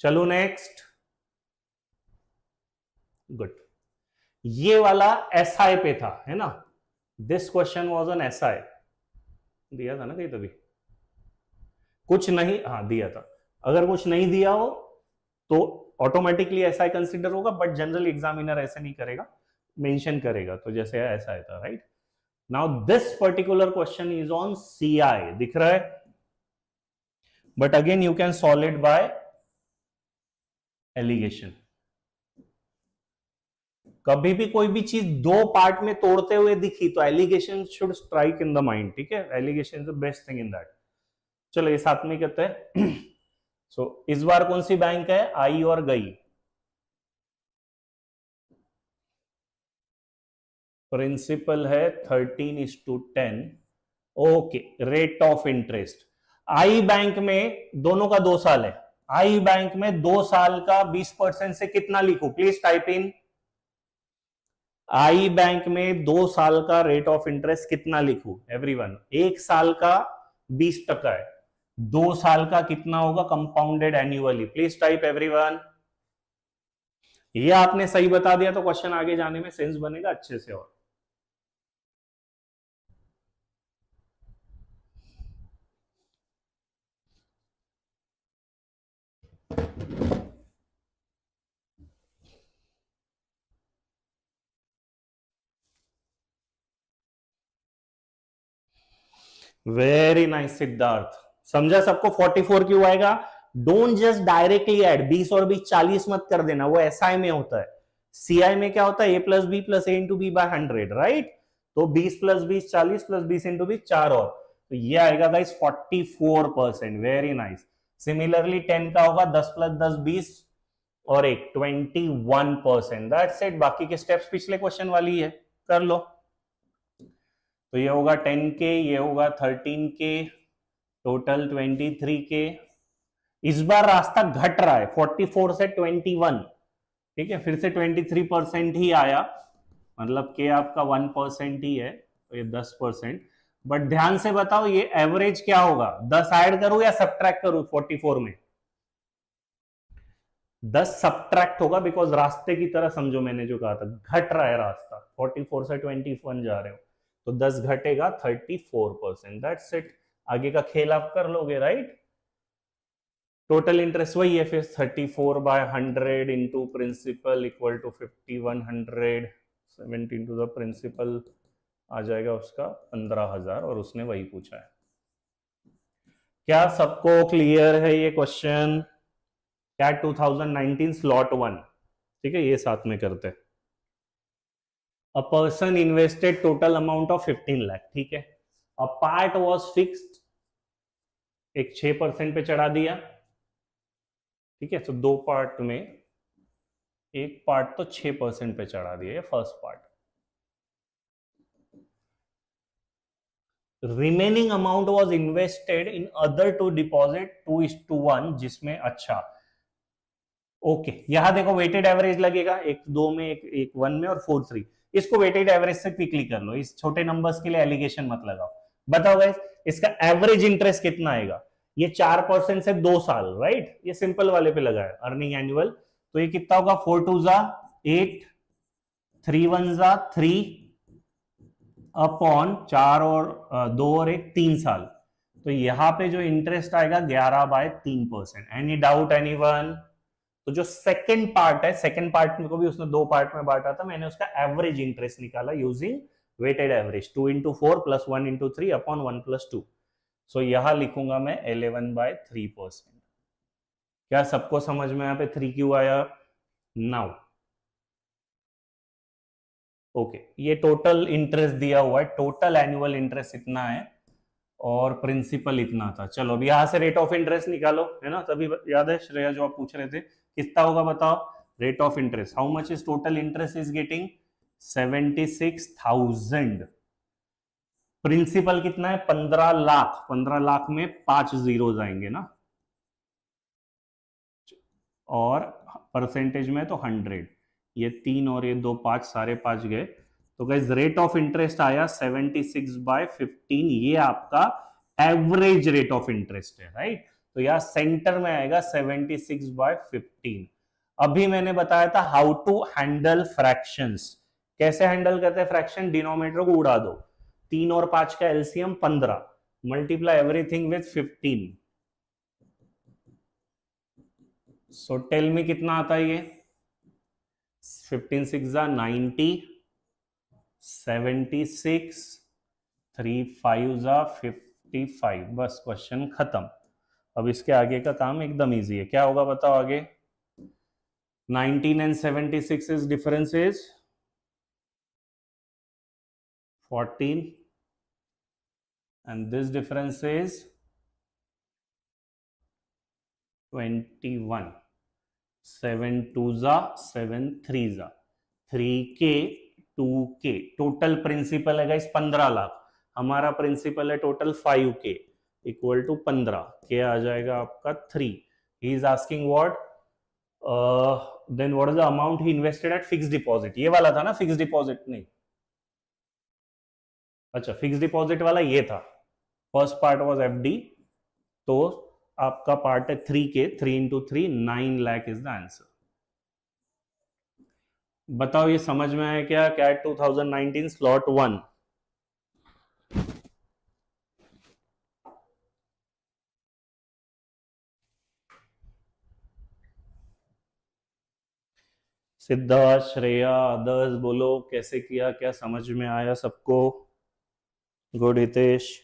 चलो नेक्स्ट, गुड। ये वाला एसआई पे था, है ना, this question was on SI, दिया था ना कहीं तभी, कुछ नहीं, हाँ दिया था। अगर कुछ नहीं दिया हो तो ऑटोमेटिकली एसआई कंसीडर होगा, बट जनरल एग्जामिनर ऐसे नहीं करेगा, मेंशन करेगा, तो जैसे ऐसा है था, right. Now this particular question is on CI, दिख रहा है, but again you can solve it by alligation. कभी भी कोई भी चीज दो पार्ट में तोड़ते हुए दिखी तो alligation should strike in the mind, ठीक है, alligation is the best thing in that. चलो ये साथ में कहते हैं। सो इस बार कौन सी बैंक है, आई और गई, प्रिंसिपल है 13:10, okay, rate of interest, I bank में दोनों का 2 साल है, आई बैंक में 2 साल का 20% से कितना लिखूं, please type in, I bank में 2 साल का रेट ऑफ इंटरेस्ट कितना लिखूं, एवरीवन, 1 साल का 20% है, 2 साल का कितना होगा compounded annually, please type everyone. ये आपने सही बता दिया तो क्वेश्चन आगे जाने में सेंस बनेगा अच्छे से। और वेरी नाइस सिद्धार्थ, समझा सबको 44 क्यों आएगा। डोंट जस्ट डायरेक्टली ऐड 20 और 20 40 मत कर देना, वो एसआई में होता है, सीआई में क्या होता है, ए plus B plus A into B by 100, right. तो 20 प्लस 20 40 प्लस 20 इंटू 20 4 और, तो ये आएगा गाइस 44%, वेरी नाइस। सिमिलरली 10 का होगा 10 प्लस 10 20 और एक 21%, दैट्स इट। बाकी के स्टेप्स पिछले क्वेश्चन वाली है, कर लो। तो ये होगा 10K, ये होगा 13K, टोटल 23K। इस बार रास्ता घट रहा है 44 से 21, ठीक है, फिर से 23% ही आया, मतलब के आपका 1% ही है, तो ये 10%। बट ध्यान से बताओ ये एवरेज क्या होगा, 10 ऐड करूं या सब्ट्रैक्ट करूं 44 में, 10 सब्ट्रैक्ट होगा, बिकॉज रास्ते की तरह समझो, मैंने जो कहा था घट रहा है रास्ता, 44 से 21 जा रहे हो, तो 10 घटेगा 34%, दैट्स इट। आगे का खेल आप कर लोगे, राइट। टोटल इंटरेस्ट वही है फिर 34/100 into principal equal to 5100, 70 into the principal आ जाएगा उसका 15,000, और उसने वही पूछा है। क्या सबको क्लियर है ये क्वेश्चन, कैट 2019 स्लॉट 1, ठीक है, ये साथ में करते हैं। A person invested total amount of 15 lakh, ठीक है, अ पार्ट वॉज फिक्स्ड, एक 6% पे चढ़ा दिया, ठीक है, तो 2 पार्ट में एक पार्ट तो 6% पे चढ़ा दिया, first part. Remaining amount was invested in other two deposit 2:1, जिसमें अच्छा, ओके, यहां देखो वेटेड एवरेज लगेगा, एक 2 में, एक 1 में और 4 3, इसको वेटेड एवरेज से क्विकली कर लो, इस छोटे नंबर्स के लिए एलिगेशन मत लगाओ। बताओ गाइस इसका एवरेज इंटरेस्ट कितना आएगा, ये 4% से 2 साल, राइट, ये सिंपल वाले पे लगा है, अर्निंग एनुअल, तो ये कितना होगा, 4 2 जा 8, 3 1 जा 3 अपॉन 4 और 2 और 1 3 साल, तो यहां पे जो इंटरेस्ट आएगा 11/3%। Any doubt anyone. तो जो सेकंड पार्ट है, सेकंड पार्ट में को भी उसने 2 पार्ट में बांटा था, मैंने उसका एवरेज इंटरेस्ट निकाला using weighted average, 2 into 4 plus 1 into 3 upon 1 plus 2, so यहां लिखूंगा मैं 11/3%। क्या सबको समझ में यहाँ पे 3 क्यों आया, नाउ ओके, ये टोटल इंटरेस्ट दिया हुआ है, टोटल एनुअल इंटरेस्ट इतना है, और प्रिंसिपल इतना था। चलो अभी यहां से रेट ऑफ इंटरेस्ट निकालो, है ना, तभी याद है श्रेया जो आप पूछ रहे थे कितना होगा बताओ। Rate of interest, how much is total interest is getting 76,000। Principal कितना है 15 लाख, 15 लाख में 5 जीरोस आएंगे ना, और परसेंटेज में तो 100, ये 3 और ये 2 5 सारे 5 गए। तो गाइस रेट ऑफ इंटरेस्ट आया 76/15, ये आपका एवरेज रेट ऑफ इंटरेस्ट है, राइट। तो यहां सेंटर में आएगा 76/15। अभी मैंने बताया था हाउ टू हैंडल फ्रैक्शंस, कैसे हैंडल करते हैं फ्रैक्शन, डिनोमिनेटर को उड़ा दो, 3 और 5 का LCM 15, multiply everything with 15। So tell me कितना आता है ये, 15 6 90, 76, 3 5 55। बस क्वेश्चन खत्म। अब इसके आगे का काम एकदम इजी है, क्या होगा बताओ आगे। 19 and 76 is difference is 14 and this difference is 21। 7 2s 7 3s 3k 2k। Total principal है गाइस 15 लाख, हमारा प्रिंसिपल है टोटल 5k इक्वल टू 15, के आ जाएगा आपका 3। He is asking what, then what is the amount he invested at fix deposit, ये वाला था ना फिक्स डिपॉजिट, नहीं अच्छा फिक्स डिपॉजिट वाला ये था, फर्स्ट पार्ट वाज एफडी, तो आपका पार्ट है 3k, 3 into 3 9 lakh is the answer. बताओ ये समझ में आया क्या, CAT 2019 slot 1। Siddharth, Shreya, others बोलो कैसे किया, क्या समझ में आया सबको। Good Hitesh.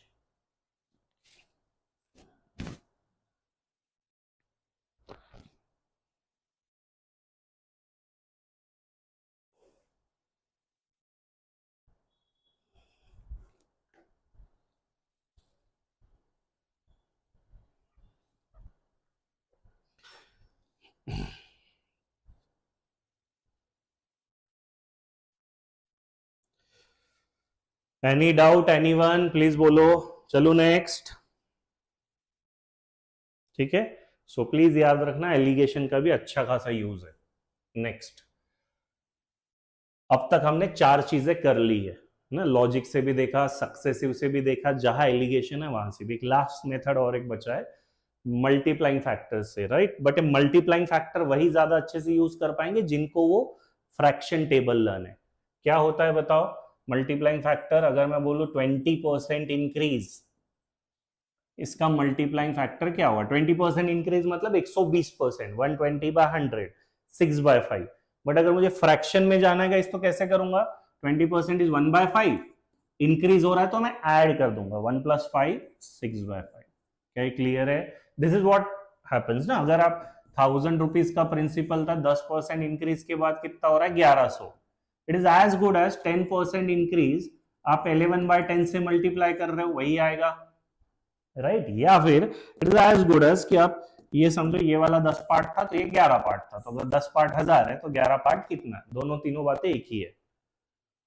Any doubt anyone please बोलो। चलो नेक्स्ट, ठीक है। सो प्लीज याद रखना एलिगेशन का भी अच्छा खासा यूज है। नेक्स्ट, अब तक हमने 4 चीजें कर ली है ना, लॉजिक से भी देखा, सक्सेसिव से भी देखा, जहां एलिगेशन है वहां से भी। एक लास्ट मेथड और एक बचा है मल्टीप्लाइंग फैक्टर से, राइट। बट ये मल्टीप्लाइंग फैक्टर वही ज्यादा अच्छे से यूज कर पाएंगे जिनको वो फ्रैक्शन टेबल लर्न है। क्या होता है बताओ मल्टीप्लाइंग फैक्टर, अगर मैं बोलूं 20% इंक्रीज, इसका मल्टीप्लाइंग फैक्टर क्या होगा। 20% इंक्रीज मतलब 120%, 120/100, 6/5। बट अगर मुझे फ्रैक्शन में जाना है इस तो कैसे करूंगा, 20% इज 1/5, इंक्रीज हो रहा है तो मैं ऐड कर दूंगा 1 + 5 6/5। क्या क्लियर है। दिस इज व्हाट हैपेंस ना, अगर आप 1000 रुपीज का प्रिंसिपल था, 10% इंक्रीज के बाद कितना हो रहा है 1100। It is as good as 10% increase आप 11/10 से मल्टीप्लाई कर रहे हो, वही आएगा, राइट। या फिर it is as good as कि आप ये समझो ये वाला 10 पार्ट था तो ये 11 पार्ट था, तो अगर 10 पार्ट 1000 है तो 11 पार्ट कितना, दोनों तीनों बातें एक ही है।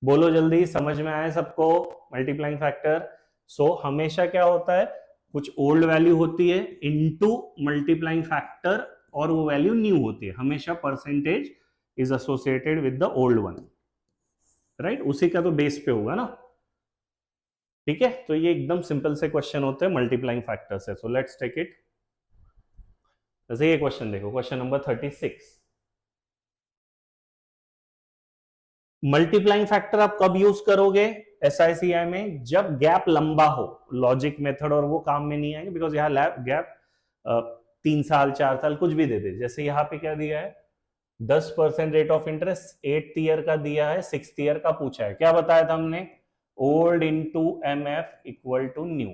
बोलो जल्दी, समझ में आए सबको मल्टीप्लाइंग फैक्टर। सो हमेशा क्या होता है, कुछ ओल्ड वैल्यू होती है इनटू मल्टीप्लाइंग फैक्टर, और वो वैल्यू न्यू होती है। हमेशा percentage is associated with the old one, right. उसी का तो बेस पे होगा ना, ठीक है। तो ये एकदम सिंपल से क्वेश्चन होते हैं मल्टीप्लाइंग फैक्टर से। So let's take it. जैसे ये क्वेश्चन देखो, क्वेश्चन नंबर 36। मल्टीप्लाइंग फैक्टर आप कब यूज करोगे एसआईसीआई में, जब गैप लंबा हो। लॉजिक मेथड और वो काम में नहीं आएंगे, बिकॉज यहाँ गैप 3 साल 4 साल कुछ भी दे दे। जैसे यहाँ पे क्या दिया है 10% rate of interest 8th year का दिया है, 6th ईयर का पूछा है। क्या बताया था हमने, old into MF equal to new.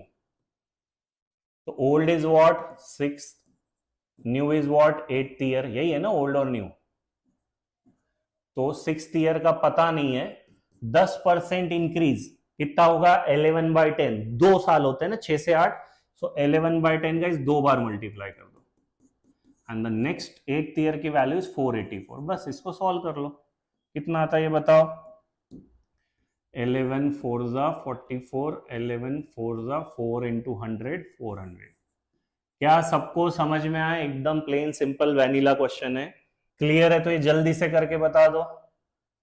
तो old is what 6th, new is what 8th year, यही है ना ओल्ड और न्यू। तो 6th ईयर का पता नहीं है, 10% इंक्रीज कितना होगा 11/10, 2 साल होते हैं ना 6 से 8, सो 11/10 का इस 2 बार मल्टीप्लाई कर दो and the next 8th year की वैल्यू इज 484। बस इसको सॉल्व कर लो, कितना आता है ये बताओ। 11 4 जा 44, 11 4 जा 4 इंटू 100, 400। क्या सबको समझ में आया? एकदम प्लेन सिंपल वैनिला क्वेश्चन है। क्लियर है तो ये जल्दी से करके बता दो।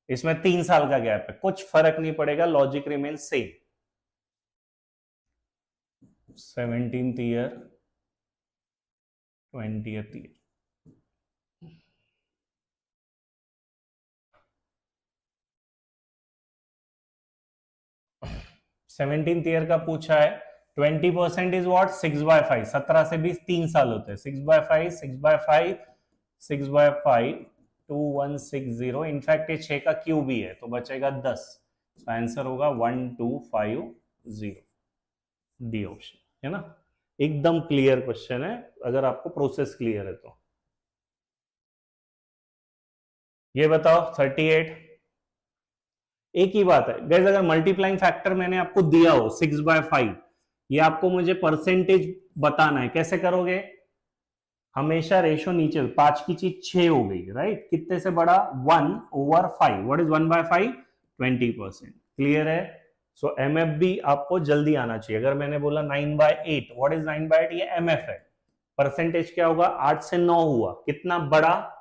इसमें 3 साल का गैप है, कुछ फर्क नहीं पड़ेगा, logic remain same. 17th year 20th year. 17th year का पूछा है। 20% इज वॉट 6/5, 17 से 20 3 साल होते हैं। 6/5 6/5 6/5 2160। इनफैक्ट ये 6 का क्यूब ही है तो बचेगा 10। तो आंसर होगा 1250। डी ऑप्शन है ना। एकदम क्लियर क्वेश्चन है अगर आपको प्रोसेस क्लियर है तो। ये बताओ 38। एक ही बात है गैस, अगर मल्टीप्लाइंग फैक्टर मैंने आपको दिया हो 6/5, ये आपको मुझे परसेंटेज बताना है, कैसे करोगे? हमेशा रेशो नीचे, 5 की चीज 6 हो गई, राइट? कितने से बड़ा? 1/5। What is 1/5? 20%। क्लियर है? सो एम एफ भी आपको जल्दी आना चाहिए। अगर मैंने बोला 9/8, व्हाट इज 9/8? ये एम एफ है। परसेंटेज क्या होगा? 8 से 9 हुआ, कितना बड़ा?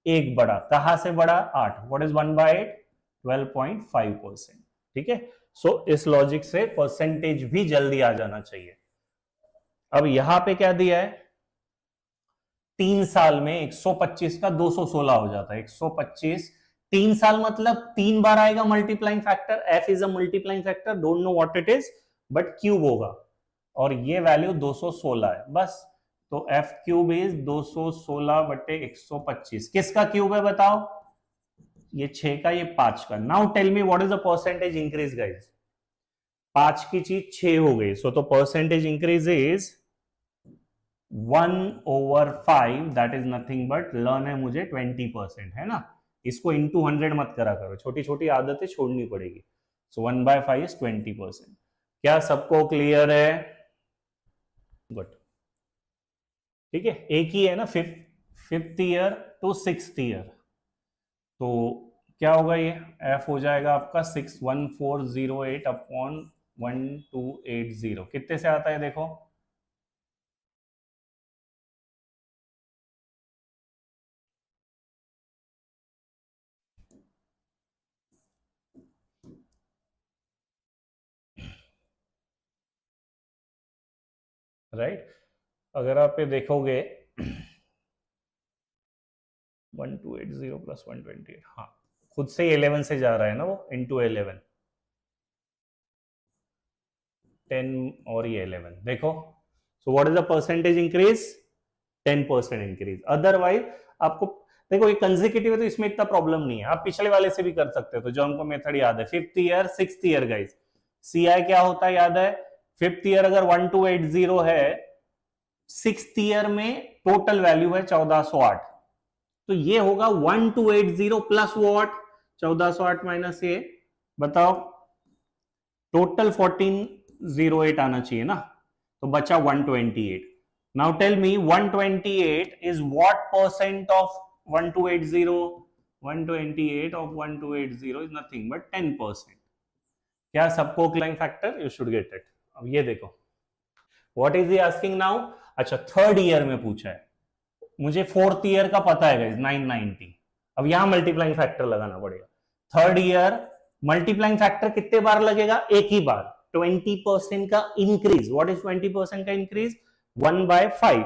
एक बड़ा। कहां से बड़ा? 8। What is 1/8? 12.5%। ठीक है। सो इस लॉजिक से परसेंटेज भी जल्दी आ जाना चाहिए। अब यहां पे क्या दिया है? 3 साल में 125 का 216 हो जाता है। 125 3 साल मतलब 3 बार आएगा multiplying factor. F is a multiplying factor, don't know what it is, but cube होगा और ये वैल्यू 216 है बस। तो एफ क्यूब इज 216/125। किसका क्यूब है बताओ? ये 6 का, ये 5 का। Now tell me what is the percentage increase guys? 5 की चीज 6 हो गई, सो तो percentage increase is 1/5। That is nothing but, learn है मुझे 20%, है ना। इसको इंटू 100 मत करा करो, छोटी छोटी आदतें छोड़नी पड़ेगी। सो 1/5 इज 20%। क्या सबको क्लियर है? गुड। ठीक है, एक ही है ना। Fifth year to 6th year, तो क्या होगा? ये एफ हो जाएगा आपका 61408 अपॉन 1280। कितने से आता है देखो? राइट। अगर आप ये देखोगे 1280 प्लस 128, हाँ खुद से 11 से जा रहा है ना वो, इंटू 11, 10 और ये 11 देखो। So what is the percentage increase? 10% increase. Otherwise आपको देखो, ये कंसेक्यूटिव है तो इसमें इतना प्रॉब्लम नहीं है, आप पिछले वाले से भी कर सकते हो। तो जो हमको मेथड याद है, 5th year 6th year guys, CI क्या होता है याद है? 5th ईयर अगर 1280 है, 6th ईयर में टोटल वैल्यू है 1408, तो ये होगा 1280 प्लस वॉट? 1408 माइनस ये, बताओ। टोटल 1408 आना चाहिए ना, तो बचा 128। Now tell me 128 is what percent of 1280? 128 of 1280 is nothing but 10%। क्या सबको क्लाइंग factor? You should get it. अब ये देखो what is he asking now. अच्छा, 3rd ईयर में पूछा है, मुझे 4th ईयर का पता है गाइस 990। अब यहां मल्टीप्लाइंग फैक्टर लगाना पड़ेगा। 3rd ईयर मल्टीप्लाइंग फैक्टर कितने बार लगेगा? एक ही बार। 20% का इंक्रीज। व्हाट इज 20% का इंक्रीज? 1/5,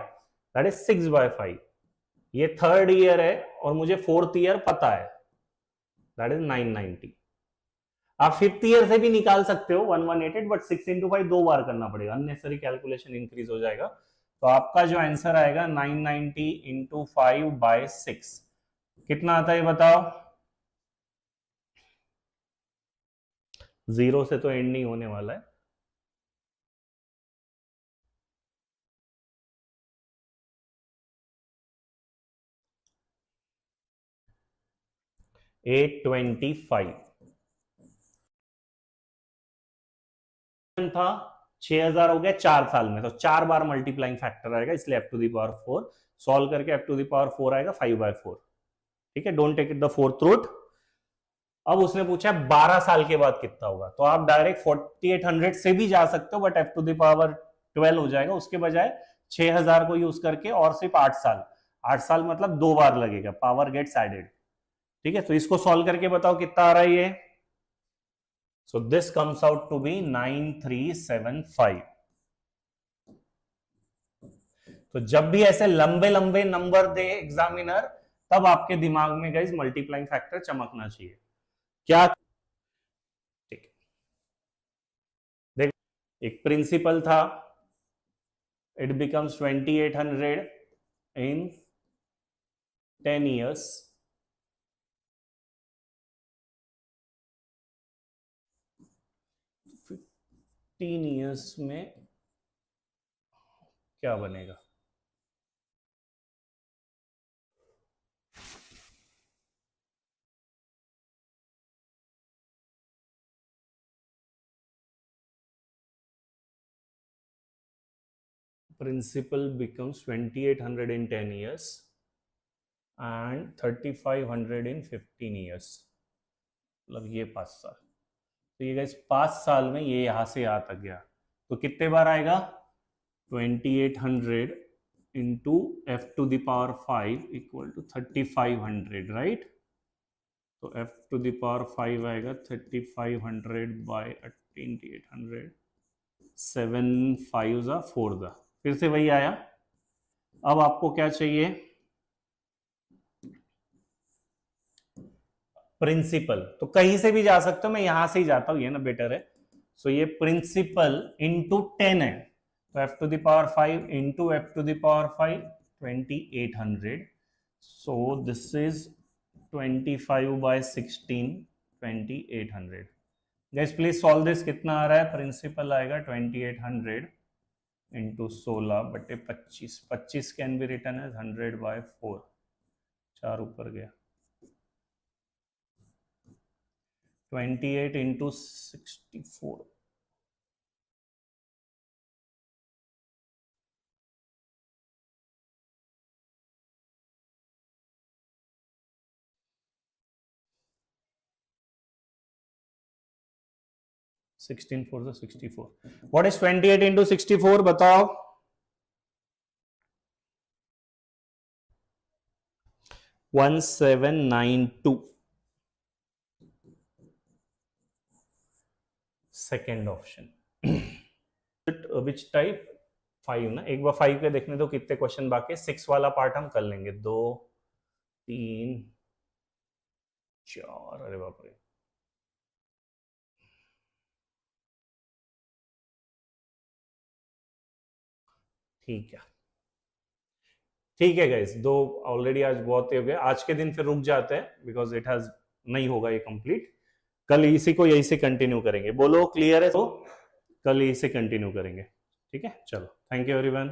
that is 6/5। ये 3rd ईयर है और मुझे 4th ईयर पता है, दैट इज 990। आप 5th ईयर से भी निकाल सकते हो 1188, बट 6 × 5 2 बार करना पड़ेगा, अननेसेसरी कैलकुलेशन इंक्रीज हो जाएगा। तो आपका जो आंसर आएगा 990 × 5/6, कितना आता है बताओ? 0 से तो एंड नहीं होने वाला है। 825। था 6000 हो गया 4 साल में, तो 4 बार मल्टीप्लाइंग फैक्टर आएगा, इसलिए f to the power 4 solve करके f टू द पावर 4 आएगा 5/4। ठीक है, don't take it the fourth root. अब उसने पूछा 12 साल के बाद कितना होगा, तो आप डायरेक्ट 4800 से भी जा सकते हो, but f to the power 12 हो जाएगा, उसके बजाय 6000 को यूज करके और सिर्फ 8 साल, 8 साल मतलब 2 बार लगेगा, पावर गेट्स एडेड। ठीक है, तो इसको सॉल्व करके बताओ कितना आ रहा है ये। So this comes out to be 9375। तो जब भी ऐसे लंबे लंबे नंबर दे एग्जामिनर, तब आपके दिमाग में गाइस मल्टीप्लाइंग फैक्टर चमकना चाहिए। क्या ठीक है, देख एक प्रिंसिपल था, इट बिकम्स 2800 इन 10 years, तीन ईयर्स में क्या बनेगा। Principal becomes 2800 in 10 years and 3500 in 15 years, मतलब ये 5 साल। तो ये गाइस 5 साल में ये यहां से यहां तक गया, तो कितने बार आएगा 2800 into f to the power 5 equal to 3500, right. तो f टू द पावर 5 आएगा 3500 बाय 2800, 7 5 4, फिर से वही आया। अब आपको क्या चाहिए, प्रिंसिपल, तो कहीं से भी जा सकते हो, मैं यहां से ही जाता हूं, ये ना बेटर है। सो ये प्रिंसिपल इंटू 10 है, तो f to the power 5 into f to the power 5 2800, so this is 25/16 2800। Guys please solve this, कितना आ रहा है, प्रिंसिपल आएगा 2800 into 16/25, 25 can be written as 100/4, 4 ऊपर गया, 28 into 64, sixteen 4 64। What is 28 into 64 बताओ। 1792। Second option. विच टाइप, 5 ना, एक बार 5 के देखने दो कितने क्वेश्चन बाकी, 6 वाला पार्ट हम कर लेंगे, 2 3 4, अरे बाप रे। ठीक है, ठीक है गाइस, 2 ऑलरेडी आज बहुत हो गए, आज के दिन फिर रुक जाते हैं बिकॉज इट हैज नहीं होगा ये कंप्लीट, कल इसी को यही से कंटिन्यू करेंगे। बोलो क्लियर है, तो कल यही से कंटिन्यू करेंगे। ठीक है, चलो, थैंक यू एवरीवन।